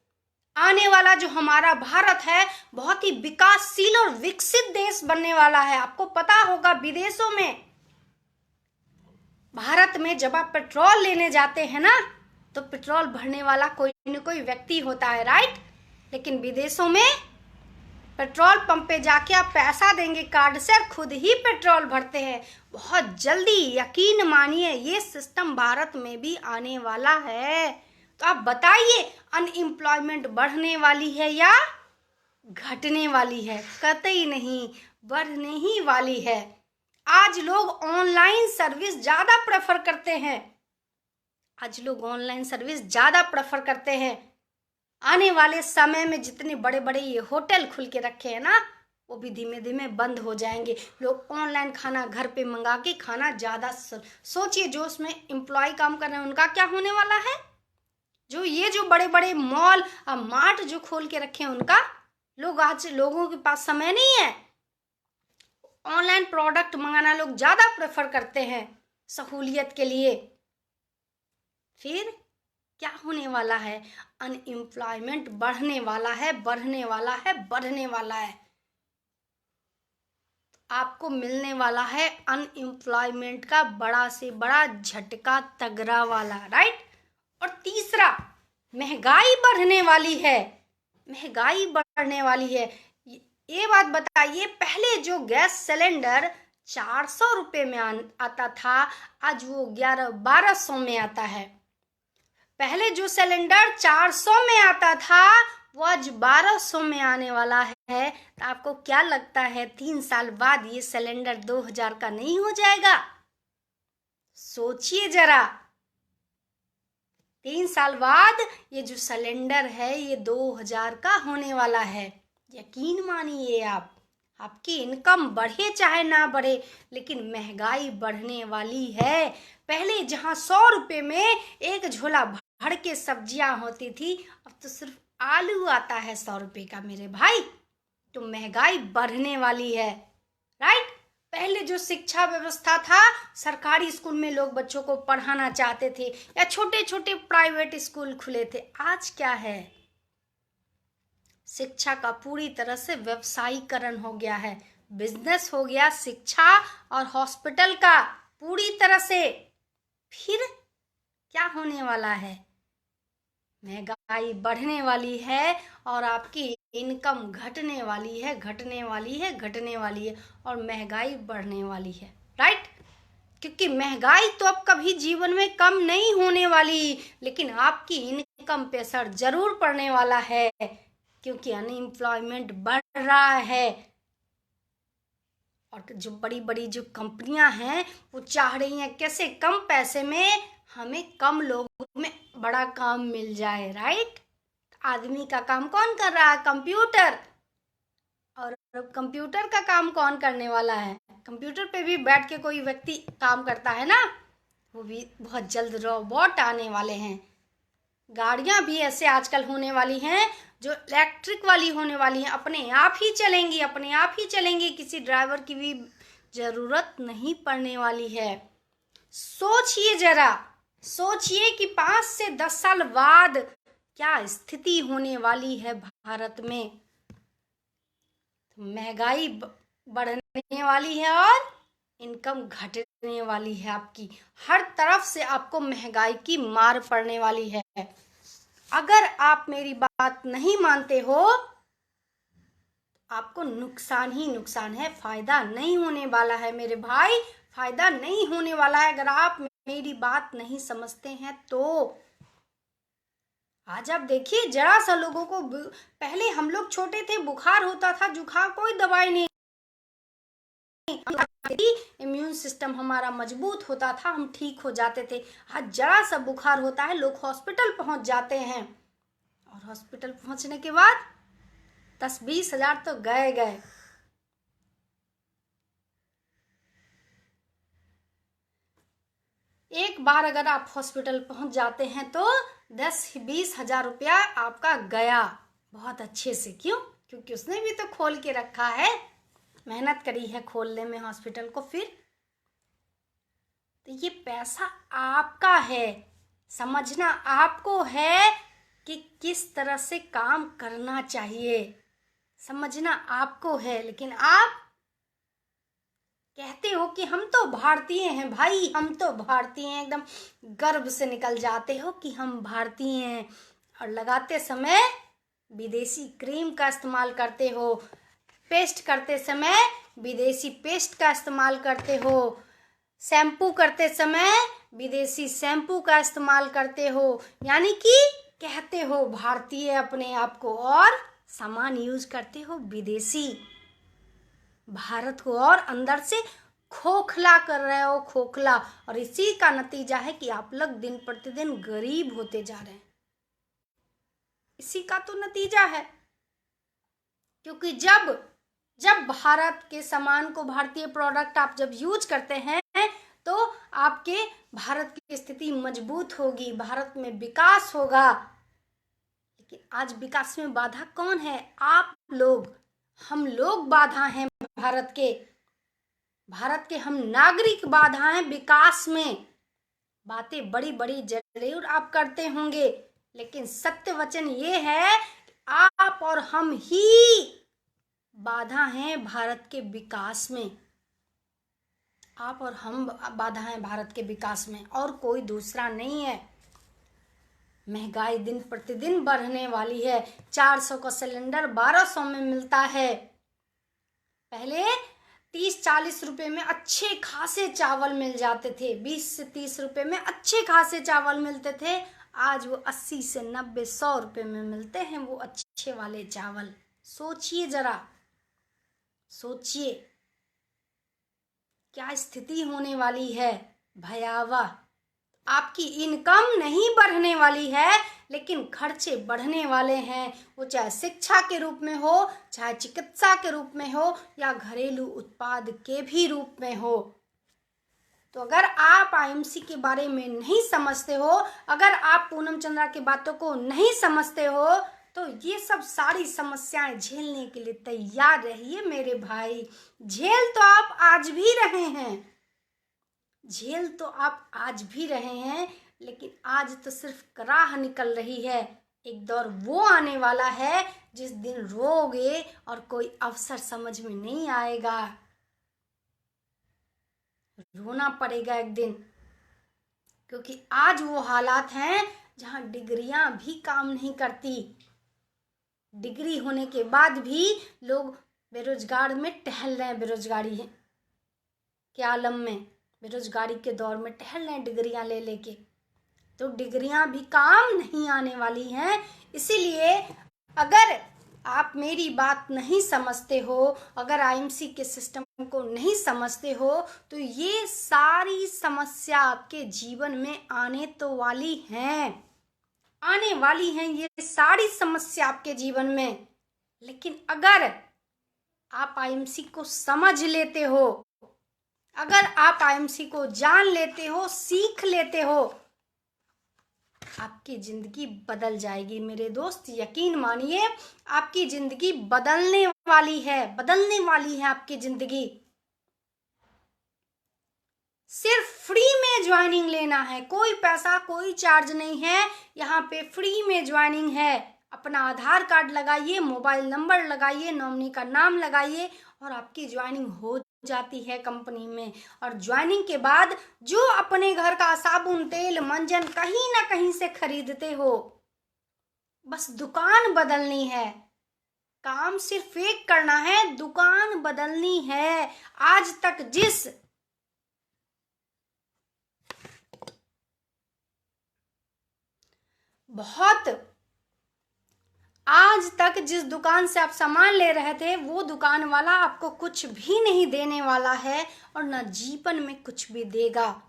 आने वाला जो हमारा भारत है बहुत ही विकासशील और विकसित देश बनने वाला है। आपको पता होगा, विदेशों में, भारत में जब आप पेट्रोल लेने जाते हैं ना, तो पेट्रोल भरने वाला कोई न कोई व्यक्ति होता है, राइट। लेकिन विदेशों में पेट्रोल पंप पे जाके आप पैसा देंगे कार्ड से और खुद ही पेट्रोल भरते हैं। बहुत जल्दी, यकीन मानिए, ये सिस्टम भारत में भी आने वाला है। तो आप बताइए, अनएम्प्लॉयमेंट बढ़ने वाली है या घटने वाली है? कतई नहीं, बढ़ने ही वाली है। आज लोग ऑनलाइन सर्विस ज्यादा प्रेफर करते हैं। आने वाले समय में जितने बड़े बड़े ये होटल खुल के रखे हैं ना, वो भी धीमे धीमे बंद हो जाएंगे। लोग ऑनलाइन खाना घर पे मंगा के खाना ज्यादा, सोचिए जो उसमें एम्प्लॉय काम कर रहे हैं उनका क्या होने वाला है। जो बड़े बड़े मॉल और मार्ट जो खोल के रखे हैं उनका, आज लोगों के पास समय नहीं है। ऑनलाइन प्रोडक्ट मंगाना लोग ज्यादा प्रेफर करते हैं सहूलियत के लिए। फिर क्या होने वाला है? अनएम्प्लॉयमेंट बढ़ने वाला है। आपको मिलने वाला है अनएम्प्लॉयमेंट का बड़ा से बड़ा झटका, तगड़ा वाला, राइट। और तीसरा, महंगाई बढ़ने वाली है। ये बात बताइए, पहले जो गैस सिलेंडर 400 रुपए में आता था, आज वो 1100-1200 में आता है। पहले जो सिलेंडर 400 में आता था वो आज 1200 में आने वाला है। तो आपको क्या लगता है 3 साल बाद ये सिलेंडर 2000 का नहीं हो जाएगा? सोचिए जरा, 3 साल बाद ये जो सिलेंडर है ये 2000 का होने वाला है। यकीन मानिए आप, आपकी इनकम बढ़े चाहे ना बढ़े, लेकिन महंगाई बढ़ने वाली है। पहले जहां 100 रुपए में एक झोला भर के सब्जियां होती थी, अब तो सिर्फ आलू आता है 100 रुपए का मेरे भाई। तो महंगाई बढ़ने वाली है, राइट। पहले जो शिक्षा व्यवस्था था, सरकारी स्कूल में लोग बच्चों को पढ़ाना चाहते थे या छोटे छोटे प्राइवेट स्कूल खुले थे। आज क्या है, शिक्षा का पूरी तरह से व्यवसायीकरण हो गया है, बिजनेस हो गया शिक्षा और हॉस्पिटल का पूरी तरह से। फिर क्या होने वाला है, महंगाई बढ़ने वाली है और आपकी इनकम घटने वाली है, घटने वाली है, घटने वाली है, और महंगाई बढ़ने वाली है, राइट। क्योंकि महंगाई तो अब कभी जीवन में कम नहीं होने वाली, लेकिन आपकी इनकम पे असर जरूर पड़ने वाला है, क्योंकि अनएम्प्लॉयमेंट बढ़ रहा है। और जो बड़ी बड़ी जो कंपनियां हैं वो चाह रही हैं कैसे कम पैसे में हमें कम लोगों में बड़ा काम मिल जाए, राइट। आदमी का काम कौन कर रहा है, कंप्यूटर। और कंप्यूटर का काम कौन करने वाला है, कंप्यूटर पे भी बैठ के कोई व्यक्ति काम करता है ना, वो भी बहुत जल्द रोबोट आने वाले हैं। गाड़ियां भी ऐसे आजकल होने वाली हैं जो इलेक्ट्रिक वाली होने वाली हैं, अपने आप ही चलेंगी, अपने आप ही चलेंगी, किसी ड्राइवर की भी जरूरत नहीं पड़ने वाली है। सोचिए जरा, सोचिए कि 5 से 10 साल बाद क्या स्थिति होने वाली है भारत में। महंगाई बढ़ने वाली है और इनकम घटने वाली है आपकी। हर तरफ से आपको महंगाई की मार पड़ने वाली है। अगर आप मेरी बात नहीं मानते हो, आपको नुकसान ही नुकसान है, फायदा नहीं होने वाला है मेरे भाई, फायदा नहीं होने वाला है अगर आप मेरी बात नहीं समझते हैं तो। आज आप देखिए, जरा सा लोगों को, पहले हम लोग छोटे थे, बुखार होता था, जुकाम, कोई दवाई नहीं, इम्यून सिस्टम हमारा मजबूत होता था, हम ठीक हो जाते थे। आज जरा सा बुखार होता है, लोग हॉस्पिटल पहुंच जाते हैं, और हॉस्पिटल पहुंचने के बाद 10-20 हजार तो गए। एक बार अगर आप हॉस्पिटल पहुंच जाते हैं तो 10-20 हजार रुपया आपका गया बहुत अच्छे से। क्यों? क्योंकि उसने भी तो खोल के रखा है, मेहनत करी है खोलने में हॉस्पिटल को। फिर तो ये पैसा आपका है, समझना आपको है कि किस तरह से काम करना चाहिए, समझना आपको है। लेकिन आप कहते हो कि हम तो भारतीय हैं भाई, हम तो भारतीय हैं, एकदम गर्व से निकल जाते हो कि हम भारतीय हैं, और लगाते समय विदेशी क्रीम का इस्तेमाल करते हो, पेस्ट करते समय विदेशी पेस्ट का इस्तेमाल करते हो, शैम्पू करते समय विदेशी शैम्पू का इस्तेमाल करते हो, यानी कि कहते हो भारतीय अपने आप को, और सामान यूज करते हो विदेशी। भारत को और अंदर से खोखला कर रहे हो, खोखला। और इसी का नतीजा है कि आप लोग दिन प्रतिदिन गरीब होते जा रहे हैं, इसी का तो नतीजा है। क्योंकि जब भारत के सामान को, भारतीय प्रोडक्ट आप जब यूज करते हैं तो आपके भारत की स्थिति मजबूत होगी, भारत में विकास होगा। लेकिन आज विकास में बाधा कौन है? आप लोग, हम लोग बाधा हैं भारत के हम नागरिक बाधा हैं विकास में। बातें बड़ी बड़ी जरूर आप करते होंगे, लेकिन सत्य वचन ये है कि आप और हम ही बाधा हैं भारत के विकास में। आप और हम बाधा हैं भारत के विकास में, और कोई दूसरा नहीं है। महंगाई दिन प्रतिदिन बढ़ने वाली है। 400 का सिलेंडर 1200 में मिलता है। पहले 30-40 रुपए में अच्छे खासे चावल मिल जाते थे, 20 से 30 रुपए में अच्छे खासे चावल मिलते थे। आज वो 80 से 90-100 रुपए में मिलते हैं वो अच्छे वाले चावल। सोचिए जरा, सोचिए क्या स्थिति होने वाली है, भयावह। आपकी इनकम नहीं बढ़ने वाली है, लेकिन खर्चे बढ़ने वाले हैं, वो चाहे शिक्षा के रूप में हो, चाहे चिकित्सा के रूप में हो, या घरेलू उत्पाद के भी रूप में हो। तो अगर आप आईएमसी के बारे में नहीं समझते हो, अगर आप पूनम चंद्रा की बातों को नहीं समझते हो, तो ये सब सारी समस्याएं झेलने के लिए तैयार रहिए मेरे भाई। झेल तो आप आज भी रहे हैं, झेल तो आप आज भी रहे हैं, लेकिन आज तो सिर्फ कराह निकल रही है। एक दौर वो आने वाला है जिस दिन रोगे और कोई अवसर समझ में नहीं आएगा। रोना पड़ेगा एक दिन, क्योंकि आज वो हालात हैं जहां डिग्रियां भी काम नहीं करती। डिग्री होने के बाद भी लोग बेरोजगार में टहल रहे हैं, बेरोजगारी है के आलम में, बेरोजगारी के दौर में टहल रहे हैं डिग्रियां ले लेके। तो डिग्रियां भी काम नहीं आने वाली हैं। इसीलिए अगर आप मेरी बात नहीं समझते हो, अगर आईएमसी के सिस्टम को नहीं समझते हो, तो ये सारी समस्या आपके जीवन में आने तो वाली हैं, आने वाली हैं ये सारी समस्या आपके जीवन में। लेकिन अगर आप आईएमसी को समझ लेते हो, अगर आप आईएमसी को जान लेते हो, सीख लेते हो, आपकी जिंदगी बदल जाएगी मेरे दोस्त। यकीन मानिए, आपकी जिंदगी बदलने वाली है, बदलने वाली है आपकी जिंदगी। सिर्फ फ्री में ज्वाइनिंग लेना है, कोई पैसा कोई चार्ज नहीं है, यहाँ पे फ्री में ज्वाइनिंग है। अपना आधार कार्ड लगाइए, मोबाइल नंबर लगाइए, नॉमिनी का नाम लगाइए और आपकी ज्वाइनिंग हो जाती है कंपनी में। और ज्वाइनिंग के बाद जो अपने घर का साबुन तेल मंजन कहीं ना कहीं से खरीदते हो, बस दुकान बदलनी है, काम सिर्फ एक करना है, दुकान बदलनी है। आज तक जिस दुकान से आप सामान ले रहे थे, वो दुकान वाला आपको कुछ भी नहीं देने वाला है और न जीवन में कुछ भी देगा।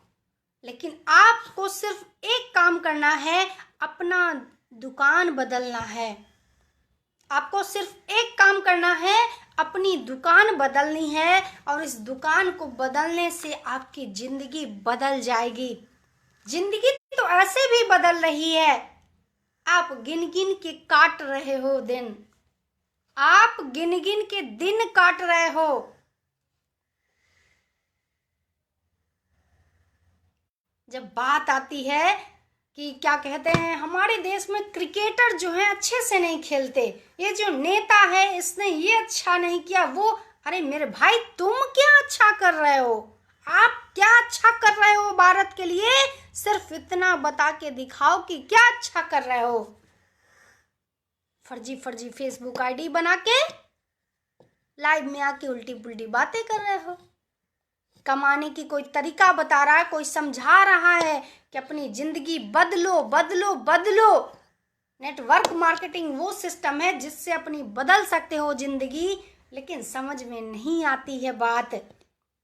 लेकिन आपको सिर्फ एक काम करना है, अपना दुकान बदलना है। आपको सिर्फ एक काम करना है, अपनी दुकान बदलनी है, और इस दुकान को बदलने से आपकी जिंदगी बदल जाएगी। जिंदगी तो ऐसे भी बदल रही है, आप गिन गिन के काट रहे हो दिन, आप गिन गिन के दिन काट रहे हो। जब बात आती है कि क्या कहते हैं, हमारे देश में क्रिकेटर जो हैं अच्छे से नहीं खेलते, ये जो नेता है इसने ये अच्छा नहीं किया, वो, अरे मेरे भाई तुम क्या अच्छा कर रहे हो, आप क्या अच्छा कर रहे हो भारत के लिए, सिर्फ इतना बता के दिखाओ कि क्या अच्छा कर रहे हो। फर्जी फर्जी फेसबुक आईडी बना के लाइव में आके उल्टी पुल्टी बातें कर रहे हो। कमाने की कोई तरीका बता रहा है, कोई समझा रहा है कि अपनी जिंदगी बदलो बदलो बदलो। नेटवर्क मार्केटिंग वो सिस्टम है जिससे अपनी बदल सकते हो जिंदगी, लेकिन समझ में नहीं आती है बात,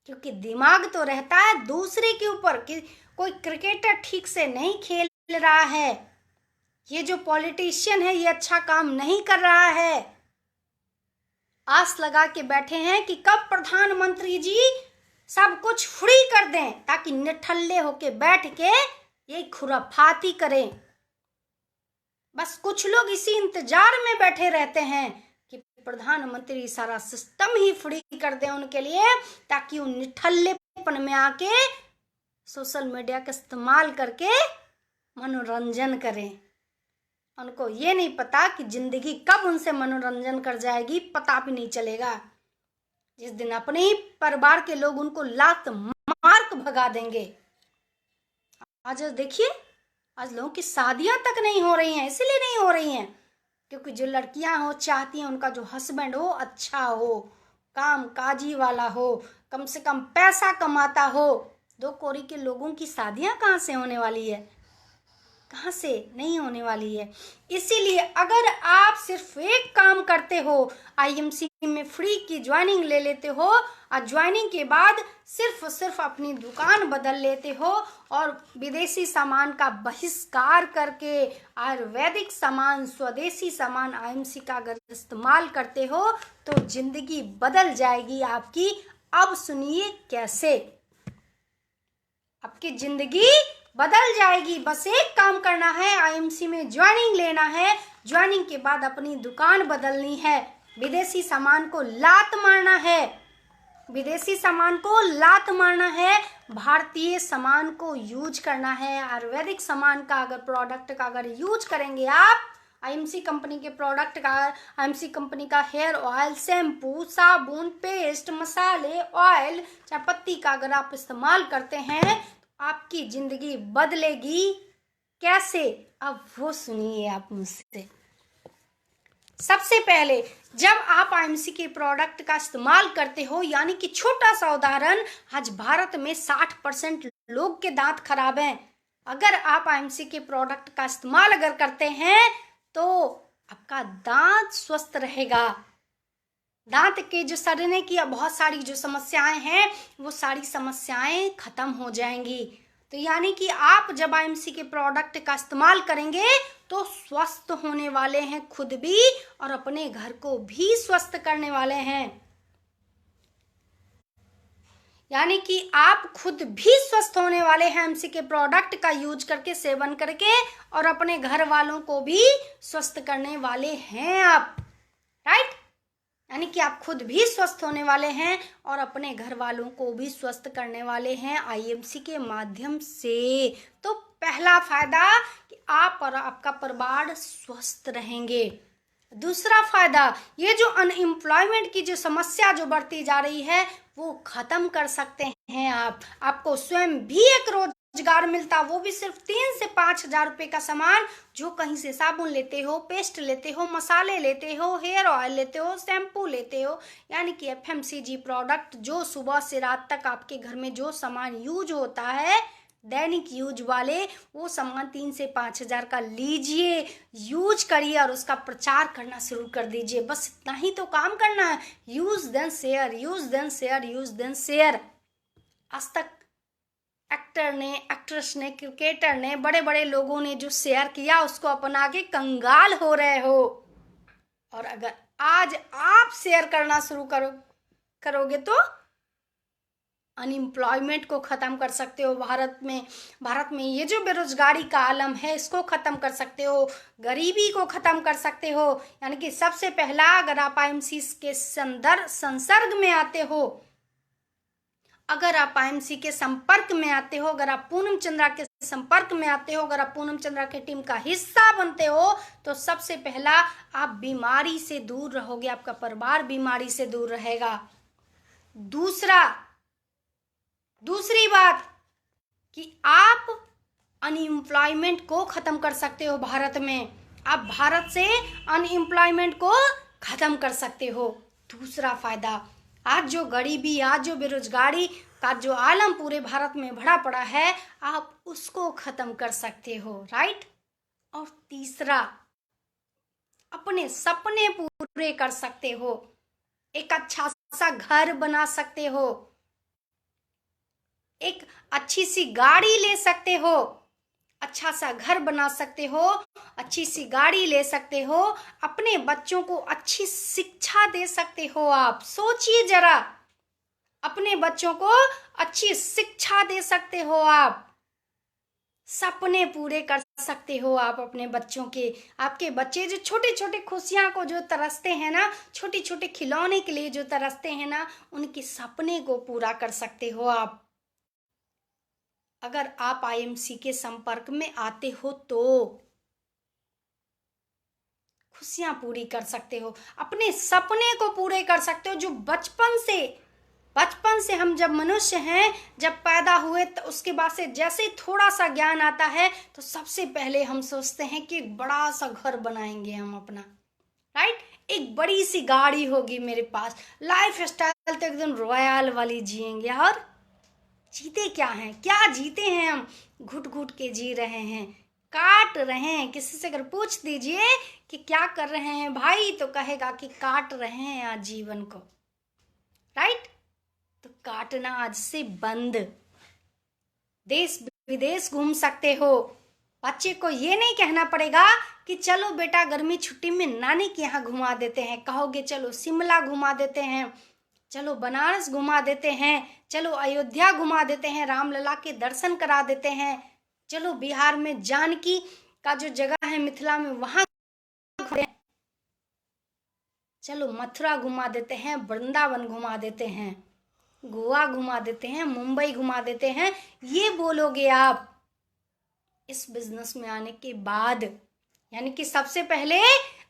क्योंकि दिमाग तो रहता है दूसरे के ऊपर कि कोई क्रिकेटर ठीक से नहीं खेल रहा है, ये जो पॉलिटिशियन है ये अच्छा काम नहीं कर रहा है। आस लगा के बैठे हैं कि कब प्रधानमंत्री जी सब कुछ फ्री कर दें, ताकि निठल्ले होके बैठ के ये खुराफाती करें। बस कुछ लोग इसी इंतजार में बैठे रहते हैं कि प्रधानमंत्री सारा सिस्टम ही फ्री कर दें उनके लिए, ताकि वो निठल्लेपन में आके सोशल मीडिया का इस्तेमाल करके मनोरंजन करें। उनको ये नहीं पता कि जिंदगी कब उनसे मनोरंजन कर जाएगी, पता भी नहीं चलेगा। जिस दिन अपने ही परिवार के लोग उनको लात मार के भगा देंगे। आज देखिए, आज लोगों की शादियां तक नहीं हो रही हैं, इसलिए नहीं हो रही हैं क्योंकि जो लड़कियां हो चाहती हैं उनका जो हस्बैंड हो अच्छा हो, काम काजी वाला हो, कम से कम पैसा कमाता हो। दो कोरी के लोगों की शादियां कहाँ से होने वाली है, कहाँ से नहीं होने वाली है। इसीलिए अगर आप सिर्फ एक काम करते हो, आईएमसी में फ्री की ज्वाइनिंग ले लेते हो और ज्वाइनिंग के बाद सिर्फ अपनी दुकान बदल लेते हो और विदेशी सामान का बहिष्कार करके आयुर्वेदिक सामान, स्वदेशी सामान आईएमसी का अगर इस्तेमाल करते हो तो जिंदगी बदल जाएगी आपकी। अब सुनिए कैसे आपकी जिंदगी बदल जाएगी। बस एक काम करना है, आईएमसी में ज्वाइनिंग लेना है, ज्वाइनिंग के बाद अपनी दुकान बदलनी है, विदेशी सामान को लात मारना है, विदेशी सामान को लात मारना है, भारतीय सामान को यूज करना है। आयुर्वेदिक सामान का अगर प्रोडक्ट का अगर यूज करेंगे आप, आईएमसी कंपनी के प्रोडक्ट का, आईएमसी कंपनी का हेयर ऑयल, शैम्पू, साबुन, पेस्ट, मसाले, ऑयल, चाय पत्ती का अगर आप इस्तेमाल करते हैं आपकी जिंदगी बदलेगी। कैसे? अब वो सुनिए आप मुझसे। सबसे पहले जब आप आईएमसी के प्रोडक्ट का इस्तेमाल करते हो, यानी कि छोटा सा उदाहरण, आज भारत में 60% लोग के दांत खराब हैं। अगर आप आईएमसी के प्रोडक्ट का इस्तेमाल अगर करते हैं तो आपका दांत स्वस्थ रहेगा। दांत के जो सड़ने की बहुत सारी जो समस्याएं हैं वो सारी समस्याएं खत्म हो जाएंगी। तो यानी कि आप जब आईएमसी के प्रोडक्ट का इस्तेमाल करेंगे तो स्वस्थ होने वाले हैं खुद भी और अपने घर को भी स्वस्थ करने वाले हैं। यानी कि आप खुद भी स्वस्थ होने वाले हैं आईएमसी के प्रोडक्ट का यूज करके, सेवन करके, और अपने घर वालों को भी स्वस्थ करने वाले हैं आप। राइट? यानी कि आप खुद भी स्वस्थ होने वाले हैं और अपने घर वालों को भी स्वस्थ करने वाले हैं आईएमसी के माध्यम से। तो पहला फायदा कि आप और आपका परिवार स्वस्थ रहेंगे। दूसरा फायदा, ये जो अनएम्प्लॉयमेंट की जो समस्या जो बढ़ती जा रही है वो खत्म कर सकते हैं आप। आपको स्वयं भी एक रोजगार मिलता, वो भी सिर्फ 3 से 5 हजार रुपये का सामान, जो कहीं से साबुन लेते हो, पेस्ट लेते हो, मसाले लेते हो, हेयर ऑयल लेते हो, शैम्पू लेते हो, यानी कि एफएमसीजी प्रोडक्ट, जो सुबह से रात तक आपके घर में जो सामान यूज होता है दैनिक यूज वाले, वो सामान 3 से 5 हजार का लीजिए, यूज करिए और उसका प्रचार करना शुरू कर दीजिए। बस इतना ही तो काम करना है। Use then share, use then share, use then share. आज तक एक्टर ने, एक्ट्रेस ने, क्रिकेटर ने, बड़े बड़े लोगों ने जो शेयर किया उसको अपना के कंगाल हो रहे हो। और अगर आज आप शेयर करना शुरू करोगे तो अनएम्प्लॉयमेंट को ख़त्म कर सकते हो। भारत में ये जो बेरोजगारी का आलम है इसको ख़त्म कर सकते हो, गरीबी को ख़त्म कर सकते हो। यानी कि सबसे पहला, अगर आप आईएमसी के संसर्ग में आते हो, अगर आप आईएमसी के संपर्क में आते हो, अगर आप पूनम चंद्रा के संपर्क में आते हो, अगर आप पूनम चंद्रा के टीम का हिस्सा बनते हो, तो सबसे पहला आप बीमारी से दूर रहोगे, आपका परिवार बीमारी से दूर रहेगा। दूसरी बात कि आप अनएम्प्लॉयमेंट को खत्म कर सकते हो। भारत में आप भारत से अनएम्प्लॉयमेंट को खत्म कर सकते हो। दूसरा फायदा, आज जो गरीबी, आज जो बेरोजगारी का जो आलम पूरे भारत में भरा पड़ा है, आप उसको खत्म कर सकते हो। राइट? और तीसरा, अपने सपने पूरे कर सकते हो, एक अच्छा सा घर बना सकते हो, एक अच्छी सी गाड़ी ले सकते हो, अच्छा सा घर बना सकते हो, अच्छी सी गाड़ी ले सकते हो, अपने बच्चों को अच्छी शिक्षा दे सकते हो। आप सोचिए जरा, अपने बच्चों को अच्छी शिक्षा दे सकते हो, आप सपने पूरे कर सकते हो आप अपने बच्चों के। आपके बच्चे जो छोटे छोटे खुशियां को जो तरसते हैं ना, छोटे छोटे खिलौने के लिए जो तरसते हैं ना, उनके सपने को पूरा कर सकते हो आप, अगर आप आईएमसी के संपर्क में आते हो तो। खुशियां पूरी कर सकते हो, अपने सपने को पूरे कर सकते हो। जो बचपन से हम जब मनुष्य हैं, जब पैदा हुए तो उसके बाद से जैसे थोड़ा सा ज्ञान आता है तो सबसे पहले हम सोचते हैं कि एक बड़ा सा घर बनाएंगे हम अपना। राइट? एक बड़ी सी गाड़ी होगी मेरे पास, लाइफ स्टाइल तो एकदम रॉयल वाली जिएंगे। और जीते क्या हैं, क्या जीते हैं हम, घुट घुट के जी रहे हैं, काट रहे हैं। किसी से अगर पूछ दीजिए कि क्या कर रहे हैं भाई, तो कहेगा कि काट रहे हैं आज जीवन को, राइट। तो काटना आज से बंद। देश विदेश घूम सकते हो। बच्चे को ये नहीं कहना पड़ेगा कि चलो बेटा गर्मी छुट्टी में नानी के यहाँ घुमा देते हैं। कहोगे चलो शिमला घुमा देते हैं, चलो बनारस घुमा देते हैं, चलो अयोध्या घुमा देते हैं, रामलला के दर्शन करा देते हैं, चलो बिहार में जानकी का जो जगह है मिथिला में वहां, चलो मथुरा घुमा देते हैं, वृंदावन घुमा देते हैं, गोवा घुमा देते हैं, मुंबई घुमा देते हैं। ये बोलोगे आप इस बिजनेस में आने के बाद। यानी कि सबसे पहले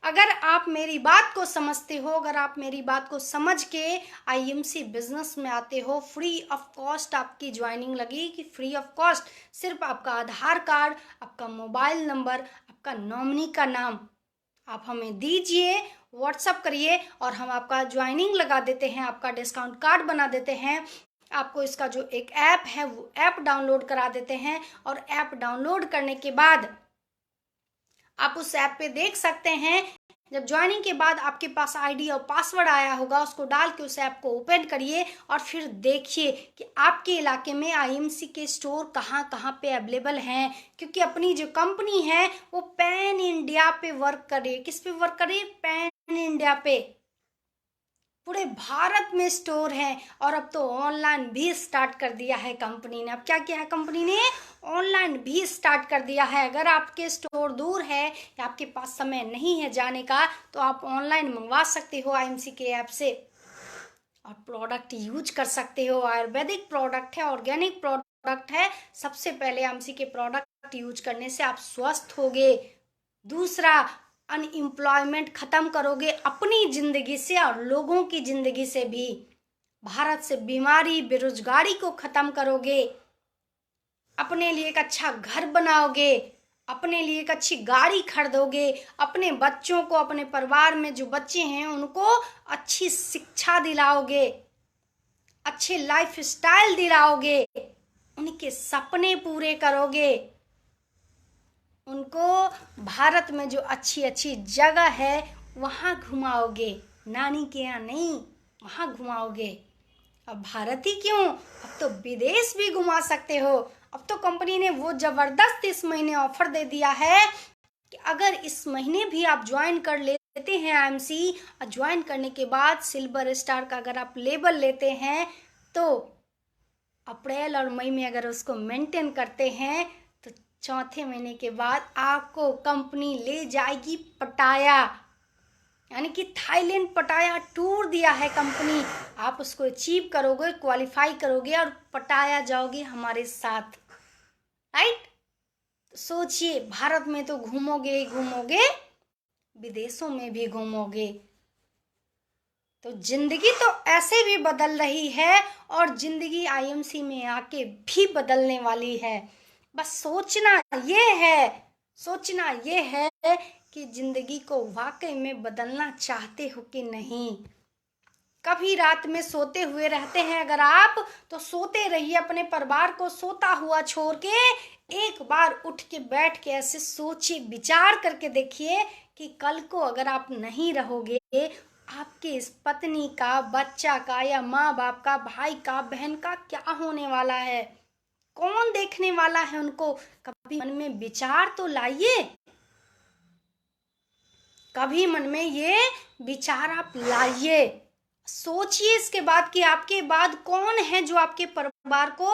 अगर आप मेरी बात को समझते हो, अगर आप मेरी बात को समझ के आईएमसी बिजनेस में आते हो, फ्री ऑफ कॉस्ट आपकी ज्वाइनिंग लगेगी। फ्री ऑफ कॉस्ट सिर्फ आपका आधार कार्ड, आपका मोबाइल नंबर, आपका नॉमिनी का नाम आप हमें दीजिए, व्हाट्सअप करिए और हम आपका ज्वाइनिंग लगा देते हैं, आपका डिस्काउंट कार्ड बना देते हैं। आपको इसका जो एक ऐप है वो ऐप डाउनलोड करा देते हैं और ऐप डाउनलोड करने के बाद आप उस ऐप पे देख सकते हैं। जब ज्वाइनिंग के बाद आपके पास आईडी और पासवर्ड आया होगा, उसको डाल के उस ऐप को ओपन करिए और फिर देखिए कि आपके इलाके में आईएमसी के स्टोर कहाँ कहाँ पे अवेलेबल हैं। क्योंकि अपनी जो कंपनी है वो पैन इंडिया पे वर्क कर रही है। किस पे वर्क कर रही है? पैन इंडिया पे। पूरे भारत में स्टोर है और अब तो ऑनलाइन भी स्टार्ट कर दिया है कंपनी ने। अब क्या किया है कंपनी ने? ऑनलाइन भी स्टार्ट कर दिया है। अगर आपके स्टोर दूर है या आपके पास समय नहीं है जाने का, तो आप ऑनलाइन मंगवा सकते हो आईएमसी के ऐप से और प्रोडक्ट यूज कर सकते हो। आयुर्वेदिक प्रोडक्ट है, ऑर्गेनिक प्रोडक्ट है। सबसे पहले आईएमसी के प्रोडक्ट यूज करने से आप स्वस्थ होगे। दूसरा, अनएम्प्लॉयमेंट खत्म करोगे अपनी जिंदगी से और लोगों की जिंदगी से भी। भारत से बीमारी, बेरोजगारी को खत्म करोगे। अपने लिए एक अच्छा घर बनाओगे, अपने लिए एक अच्छी गाड़ी खरीदोगे, अपने बच्चों को, अपने परिवार में जो बच्चे हैं उनको अच्छी शिक्षा दिलाओगे, अच्छे लाइफ स्टाइल दिलाओगे, उनके सपने पूरे करोगे, उनको भारत में जो अच्छी अच्छी जगह है वहाँ घुमाओगे। नानी के यहाँ नहीं, वहाँ घुमाओगे। अब भारत ही क्यों, अब तो विदेश भी घुमा सकते हो। अब तो कंपनी ने वो जबरदस्त इस महीने ऑफर दे दिया है कि अगर इस महीने भी आप ज्वाइन कर लेते हैं आईएमसी और ज्वाइन करने के बाद सिल्वर स्टार का अगर आप लेबल लेते हैं, तो अप्रैल और मई में अगर उसको मेंटेन करते हैं तो चौथे महीने के बाद आपको कंपनी ले जाएगी पटाया। यानी कि थाईलैंड पटाया टूर दिया है कंपनी। आप उसको अचीव करोगे, क्वालिफाई करोगे और पटाया जाओगे हमारे साथ, राइट। सोचिए, भारत में तो घूमोगे ही घूमोगे, विदेशों में भी घूमोगे। तो जिंदगी तो ऐसे भी बदल रही है और जिंदगी आईएमसी में आके भी बदलने वाली है। बस सोचना ये है कि जिंदगी को वाकई में बदलना चाहते हो कि नहीं। कभी रात में सोते हुए रहते हैं अगर आप, तो सोते रहिए, अपने परिवार को सोता हुआ छोड़ के एक बार उठ के बैठ के ऐसे सोचिए, विचार करके देखिए कि कल को अगर आप नहीं रहोगे, आपके इस पत्नी का, बच्चा का या माँ बाप का, भाई का, बहन का क्या होने वाला है, कौन देखने वाला है उनको। कभी मन में विचार तो लाइए, कभी मन में ये विचार आप लाइए, सोचिए इसके बाद कि आपके बाद कौन है जो आपके परिवार को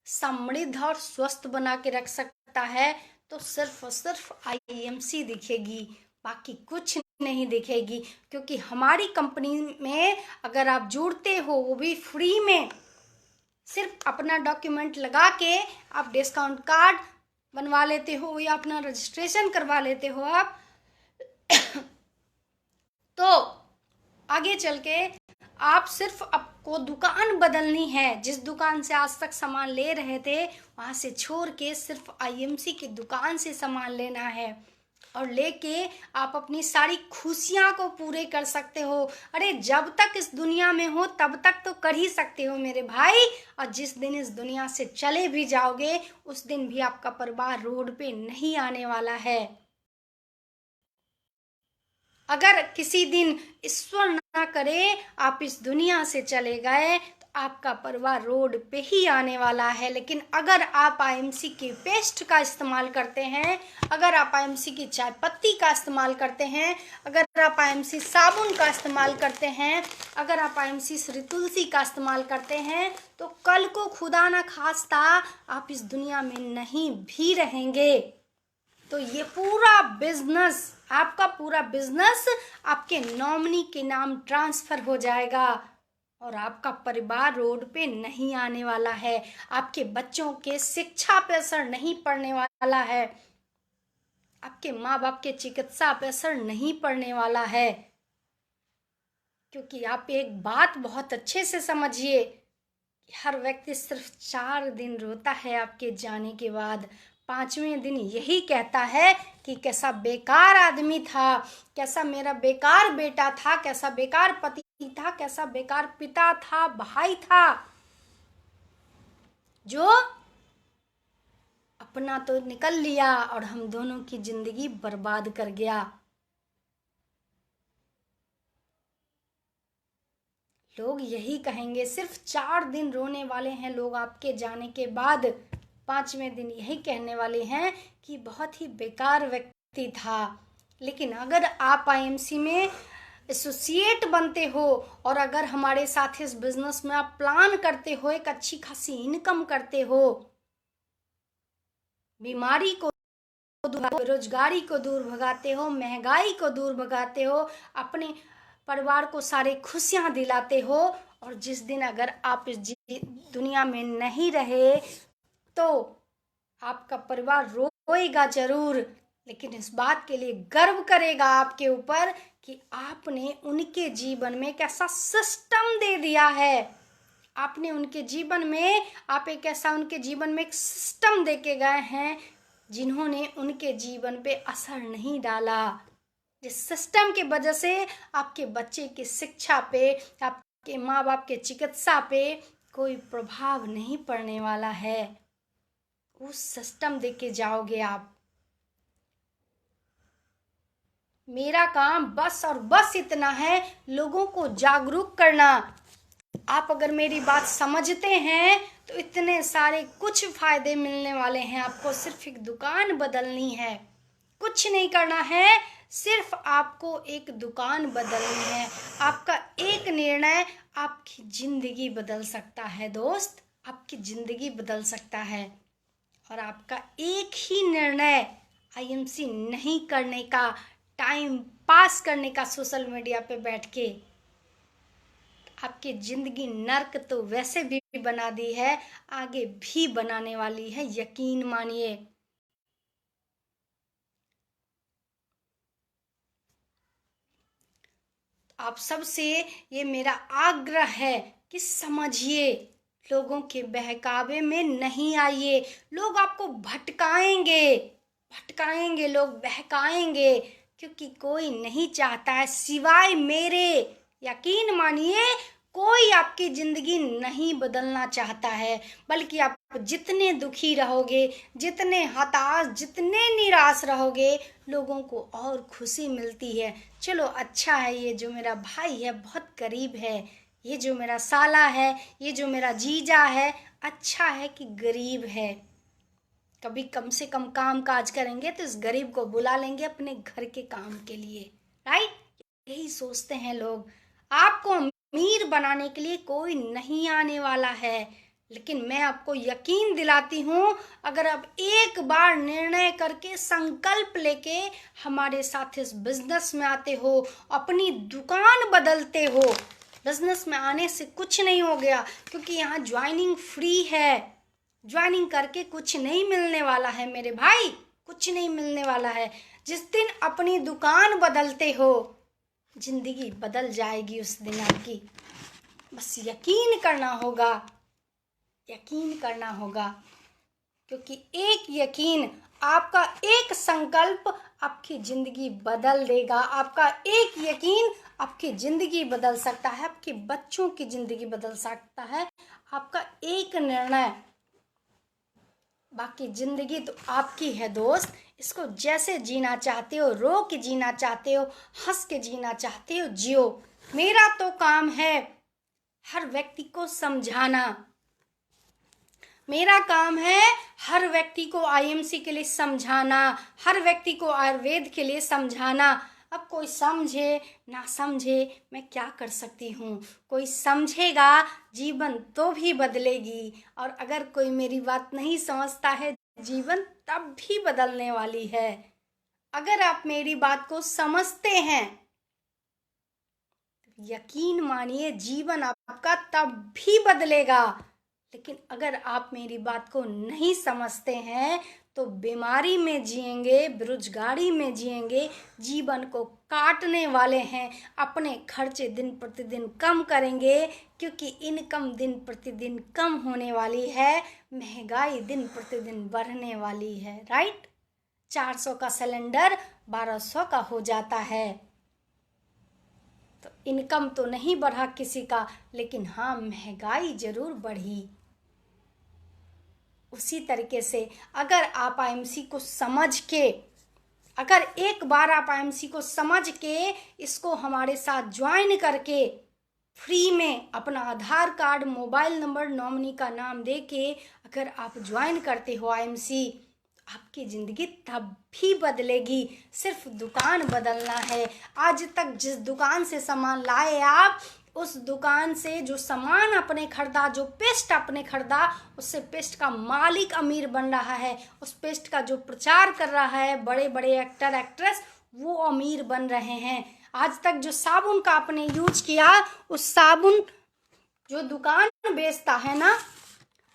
समृद्ध और स्वस्थ बना के रख सकता है। तो सिर्फ और सिर्फ आईएमसी दिखेगी, बाकी कुछ नहीं दिखेगी। क्योंकि हमारी कंपनी में अगर आप जुड़ते हो, वो भी फ्री में, सिर्फ अपना डॉक्यूमेंट लगा के आप डिस्काउंट कार्ड बनवा लेते हो या अपना रजिस्ट्रेशन करवा लेते हो आप तो आगे चल के आप सिर्फ आपको दुकान बदलनी है। जिस दुकान से आज तक सामान ले रहे थे वहां से छोड़ के सिर्फ आईएमसी की दुकान से सामान लेना है। और लेके आप अपनी सारी खुशियां को पूरे कर सकते हो। अरे जब तक इस दुनिया में हो तब तक तो कर ही सकते हो मेरे भाई, और जिस दिन इस दुनिया से चले भी जाओगे उस दिन भी आपका परिवार रोड पे नहीं आने वाला है। अगर किसी दिन ईश्वर ना करे आप इस दुनिया से चले गए तो आपका परिवार रोड पे ही आने वाला है। लेकिन अगर आप आईएमसी के पेस्ट का इस्तेमाल करते हैं, अगर आप आईएमसी की चाय पत्ती का इस्तेमाल करते हैं, अगर आप आईएमसी साबुन का इस्तेमाल करते हैं, अगर आप आईएमसी श्री तुलसी का इस्तेमाल करते हैं, तो कल को खुदा ना खास्ता आप इस दुनिया में नहीं भी रहेंगे। तो ये पूरा बिजनेस, आपका पूरा बिजनेस आपके नॉमिनी के नाम ट्रांसफर हो जाएगा और आपका परिवार रोड पे नहीं आने वाला है। आपके बच्चों के शिक्षा पे असर नहीं पड़ने वाला है, आपके माँ बाप के चिकित्सा पे असर नहीं पड़ने वाला है। क्योंकि आप एक बात बहुत अच्छे से समझिए, हर व्यक्ति सिर्फ 4 दिन रोता है आपके जाने के बाद। 5वें दिन यही कहता है कि कैसा बेकार आदमी था, कैसा मेरा बेकार बेटा था, कैसा बेकार पति था, कैसा बेकार पिता था, भाई था, जो अपना तो निकल लिया और हम दोनों की जिंदगी बर्बाद कर गया। लोग यही कहेंगे, सिर्फ 4 दिन रोने वाले हैं लोग आपके जाने के बाद। 5वें दिन यही कहने वाले हैं कि बहुत ही बेकार व्यक्ति था। लेकिन अगर आप आईएमसी में एसोसिएट बनते हो और अगर हमारे साथ इस बिजनेस में आप प्लान करते हो, एक अच्छी खासी इनकम करते हो, बीमारी को बेरोजगारी को दूर भगाते हो, महंगाई को दूर भगाते हो, अपने परिवार को सारे खुशियां दिलाते हो, और जिस दिन अगर आप इस दुनिया में नहीं रहे तो आपका परिवार रोएगा जरूर, लेकिन इस बात के लिए गर्व करेगा आपके ऊपर कि आपने उनके जीवन में एक ऐसा सिस्टम दे दिया है। आपने उनके जीवन में, आप एक ऐसा उनके जीवन में एक सिस्टम दे के गए हैं जिन्होंने उनके जीवन पे असर नहीं डाला। जिस सिस्टम के वजह से आपके बच्चे की शिक्षा पे, आपके माँ बाप के चिकित्सा पे कोई प्रभाव नहीं पड़ने वाला है। उस सिस्टम दे के जाओगे आप। मेरा काम बस और बस इतना है, लोगों को जागरूक करना। आप अगर मेरी बात समझते हैं तो इतने सारे कुछ फायदे मिलने वाले हैं। आपको सिर्फ एक दुकान बदलनी है, कुछ नहीं करना है, सिर्फ आपको एक दुकान बदलनी है। आपका एक निर्णय आपकी जिंदगी बदल सकता है दोस्त, आपकी जिंदगी बदल सकता है। और आपका एक ही निर्णय आईएमसी नहीं करने का, टाइम पास करने का सोशल मीडिया पे बैठ के, आपकी जिंदगी नर्क तो वैसे भी बना दी है, आगे भी बनाने वाली है, यकीन मानिए। आप सबसे ये मेरा आग्रह है कि समझिए, लोगों के बहकावे में नहीं आइए। लोग आपको भटकाएंगे, लोग बहकाएंगे, क्योंकि कोई नहीं चाहता है सिवाय मेरे। यकीन मानिए, कोई आपकी जिंदगी नहीं बदलना चाहता है, बल्कि आप जितने दुखी रहोगे, जितने हताश, जितने निराश रहोगे, लोगों को और खुशी मिलती है। चलो अच्छा है, ये जो मेरा भाई है बहुत गरीब है, ये जो मेरा साला है, ये जो मेरा जीजा है, अच्छा है कि गरीब है। कभी कम से कम काम काज करेंगे तो इस गरीब को बुला लेंगे अपने घर के काम के लिए, राइट? यही सोचते हैं लोग। आपको अमीर बनाने के लिए कोई नहीं आने वाला है, लेकिन मैं आपको यकीन दिलाती हूँ, अगर आप एक बार निर्णय करके, संकल्प लेके हमारे साथ इस बिजनेस में आते हो, अपनी दुकान बदलते हो। बिजनेस में आने से कुछ नहीं हो गया, क्योंकि यहाँ ज्वाइनिंग फ्री है। ज्वाइनिंग करके कुछ नहीं मिलने वाला है मेरे भाई, कुछ नहीं मिलने वाला है। जिस दिन अपनी दुकान बदलते हो, जिंदगी बदल जाएगी उस दिन आपकी। बस यकीन करना होगा, यकीन करना होगा, क्योंकि एक यकीन आपका एक संकल्प आपकी जिंदगी बदल देगा। आपका एक यकीन आपकी जिंदगी बदल सकता है, आपके बच्चों की जिंदगी बदल सकता है। आपका एक निर्णय, बाकी जिंदगी तो आपकी है दोस्त। इसको जैसे जीना चाहते हो, रो के जीना चाहते हो, हंस के जीना चाहते हो, जियो। मेरा तो काम है हर व्यक्ति को समझाना। मेरा काम है हर व्यक्ति को आईएमसी के लिए समझाना, हर व्यक्ति को आयुर्वेद के लिए समझाना। अब कोई समझे ना समझे, मैं क्या कर सकती हूँ। कोई समझेगा, जीवन तो भी बदलेगी, और अगर कोई मेरी बात नहीं समझता है, जीवन तब भी बदलने वाली है। अगर आप मेरी बात को समझते हैं, यकीन मानिए जीवन आपका तब भी बदलेगा। लेकिन अगर आप मेरी बात को नहीं समझते हैं तो बीमारी में जिएंगे, बेरोजगारी में जिएंगे, जीवन को काटने वाले हैं। अपने खर्चे दिन प्रतिदिन कम करेंगे, क्योंकि इनकम दिन प्रतिदिन कम होने वाली है, महंगाई दिन प्रतिदिन बढ़ने वाली है। राइट? 400 का सिलेंडर 1200 का हो जाता है। तो इनकम तो नहीं बढ़ा किसी का, लेकिन हाँ, महंगाई जरूर बढ़ी। उसी तरीके से अगर आप आईएमसी को समझ के, अगर एक बार आप आईएमसी को समझ के इसको हमारे साथ ज्वाइन करके फ्री में अपना आधार कार्ड, मोबाइल नंबर, नॉमिनी का नाम दे के अगर आप ज्वाइन करते हो आईएमसी, आपकी ज़िंदगी तब भी बदलेगी। सिर्फ दुकान बदलना है। आज तक जिस दुकान से सामान लाए आप, उस दुकान से जो सामान आपने खरीदा, जो पेस्ट आपने खरीदा, उससे पेस्ट का मालिक अमीर बन रहा है। उस पेस्ट का जो प्रचार कर रहा है बड़े बड़े एक्टर एक्ट्रेस, वो अमीर बन रहे हैं। आज तक जो साबुन का आपने यूज किया, उस साबुन जो दुकान बेचता है ना,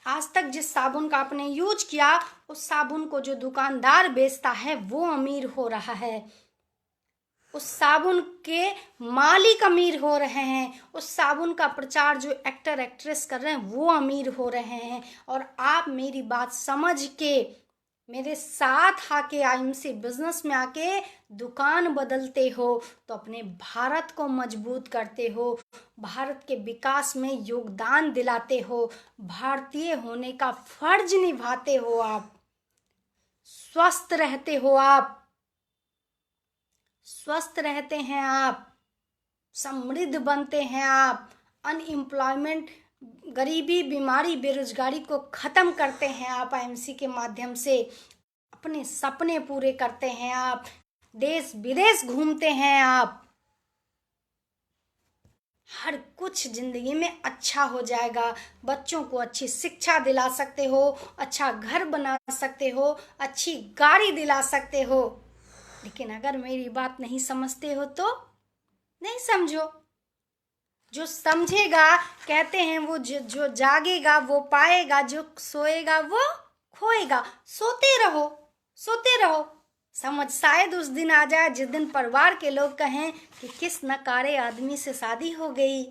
आज तक जिस साबुन का आपने यूज किया, उस साबुन को जो दुकानदार बेचता है वो अमीर हो रहा है। उस साबुन के मालिक अमीर हो रहे हैं। उस साबुन का प्रचार जो एक्टर एक्ट्रेस कर रहे हैं वो अमीर हो रहे हैं। और आप मेरी बात समझ के मेरे साथ आके आईएमसी बिजनेस में आके दुकान बदलते हो तो अपने भारत को मजबूत करते हो, भारत के विकास में योगदान दिलाते हो, भारतीय होने का फर्ज निभाते हो। आप स्वस्थ रहते हो, आप स्वस्थ रहते हैं, आप समृद्ध बनते हैं, आप अनएम्प्लॉयमेंट, गरीबी, बीमारी, बेरोजगारी को खत्म करते हैं आप आईएमसी के माध्यम से। अपने सपने पूरे करते हैं आप, देश विदेश घूमते हैं आप। हर कुछ जिंदगी में अच्छा हो जाएगा। बच्चों को अच्छी शिक्षा दिला सकते हो, अच्छा घर बना सकते हो, अच्छी गाड़ी दिला सकते हो। लेकिन अगर मेरी बात नहीं समझते हो तो नहीं समझो। जो समझेगा, कहते हैं वो जो जागेगा वो पाएगा, जो सोएगा वो खोएगा। सोते रहो, सोते रहो। समझ शायद उस दिन आ जाए जिस दिन परिवार के लोग कहें कि किस नकारे आदमी से शादी हो गई।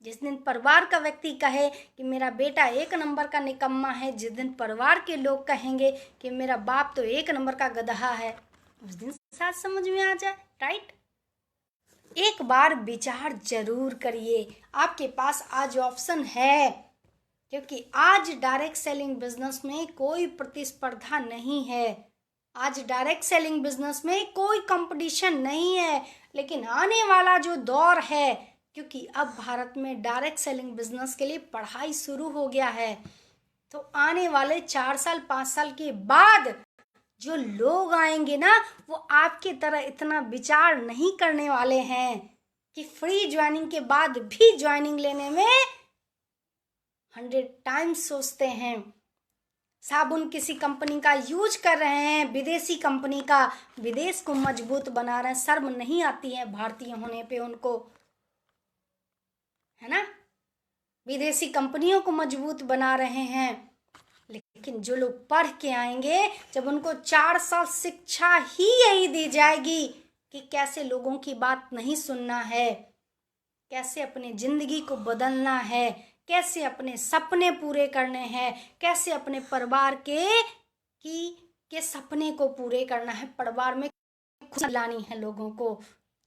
जिस दिन परिवार का व्यक्ति कहे कि मेरा बेटा एक नंबर का निकम्मा है, जिस दिन परिवार के लोग कहेंगे कि मेरा बाप तो एक नंबर का गधा है, उस दिन साथ समझ में आ जाए। राइट? एक बार विचार जरूर करिए। आपके पास आज ऑप्शन है, क्योंकि आज डायरेक्ट सेलिंग बिजनेस में कोई प्रतिस्पर्धा नहीं है। आज डायरेक्ट सेलिंग बिजनेस में कोई कंपटीशन नहीं है। लेकिन आने वाला जो दौर है, क्योंकि अब भारत में डायरेक्ट सेलिंग बिजनेस के लिए पढ़ाई शुरू हो गया है, तो आने वाले 4 साल 5 साल के बाद जो लोग आएंगे ना, वो आपके तरह इतना विचार नहीं करने वाले हैं कि फ्री ज्वाइनिंग के बाद भी ज्वाइनिंग लेने में 100 टाइम्स सोचते हैं। साबुन किसी कंपनी का यूज कर रहे हैं, विदेशी कंपनी का, विदेश को मजबूत बना रहे हैं। शर्म नहीं आती है भारतीय होने पे उनको, है ना? विदेशी कंपनियों को मजबूत बना रहे हैं। लेकिन जो लोग पढ़ के आएंगे, जब उनको 4 साल शिक्षा ही यही दी जाएगी कि कैसे लोगों की बात नहीं सुनना है, कैसे अपनी जिंदगी को बदलना है, कैसे अपने सपने पूरे करने हैं, कैसे अपने परिवार की के सपने को पूरे करना है, परिवार में खुशी लानी है लोगों को।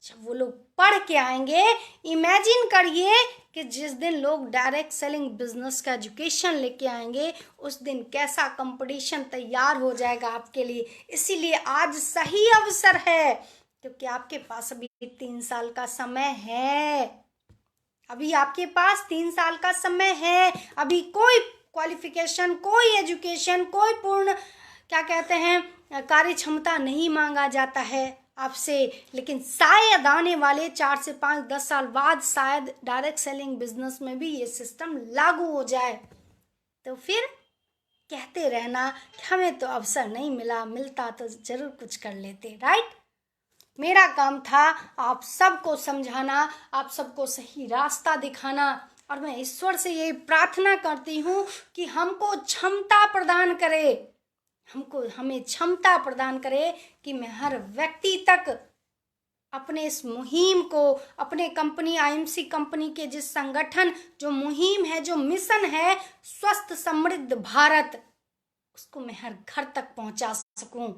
जब वो लोग पढ़ के आएंगे, इमेजिन करिए कि जिस दिन लोग डायरेक्ट सेलिंग बिजनेस का एजुकेशन लेके आएंगे, उस दिन कैसा कंपटीशन तैयार हो जाएगा आपके लिए। इसीलिए आज सही अवसर है, क्योंकि आपके पास अभी 3 साल का समय है। अभी आपके पास 3 साल का समय है। अभी कोई क्वालिफिकेशन, कोई एजुकेशन, कोई पूर्ण क्या कहते हैं कार्य क्षमता नहीं मांगा जाता है आपसे। लेकिन शायद आने वाले 4 से 5, 10 साल बाद शायद डायरेक्ट सेलिंग बिजनेस में भी ये सिस्टम लागू हो जाए। तो फिर कहते रहना कि हमें तो अवसर नहीं मिला, मिलता तो जरूर कुछ कर लेते, राइट। मेरा काम था आप सबको समझाना, आप सबको सही रास्ता दिखाना, और मैं ईश्वर से यही प्रार्थना करती हूँ कि हमको क्षमता प्रदान करे, हमें क्षमता प्रदान करे कि मैं हर व्यक्ति तक अपने इस मुहिम को, अपने कंपनी आईएमसी कंपनी के जिस संगठन, जो मुहिम है, जो मिशन है स्वस्थ समृद्ध भारत, उसको मैं हर घर तक पहुंचा सकूं।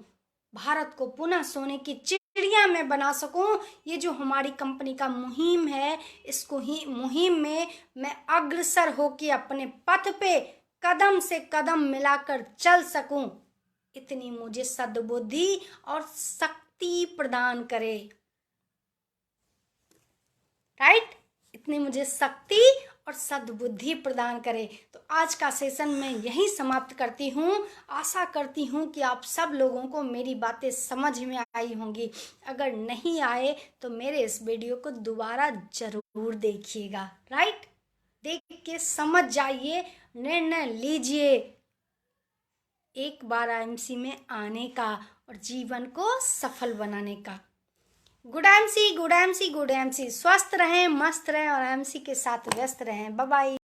भारत को पुनः सोने की चिड़िया में बना सकूं। ये जो हमारी कंपनी का मुहिम है, इसको ही मुहिम में मैं अग्रसर होकर अपने पथ पे कदम से कदम मिलाकर चल सकूं। इतनी मुझे सद्बुद्धि और शक्ति प्रदान करे, राइट। इतनी मुझे शक्ति और सद्बुद्धि प्रदान करे। तो आज का सेशन मैं यहीं समाप्त करती हूँ। आशा करती हूँ कि आप सब लोगों को मेरी बातें समझ में आई होंगी। अगर नहीं आए तो मेरे इस वीडियो को दोबारा जरूर देखिएगा, राइट। देख के समझ जाइए, निर्णय लीजिए एक बार आईएमसी में आने का और जीवन को सफल बनाने का। Good MC, good MC, good MC. स्वस्थ रहें, मस्त रहें और एमसी के साथ व्यस्त रहें। Bye bye.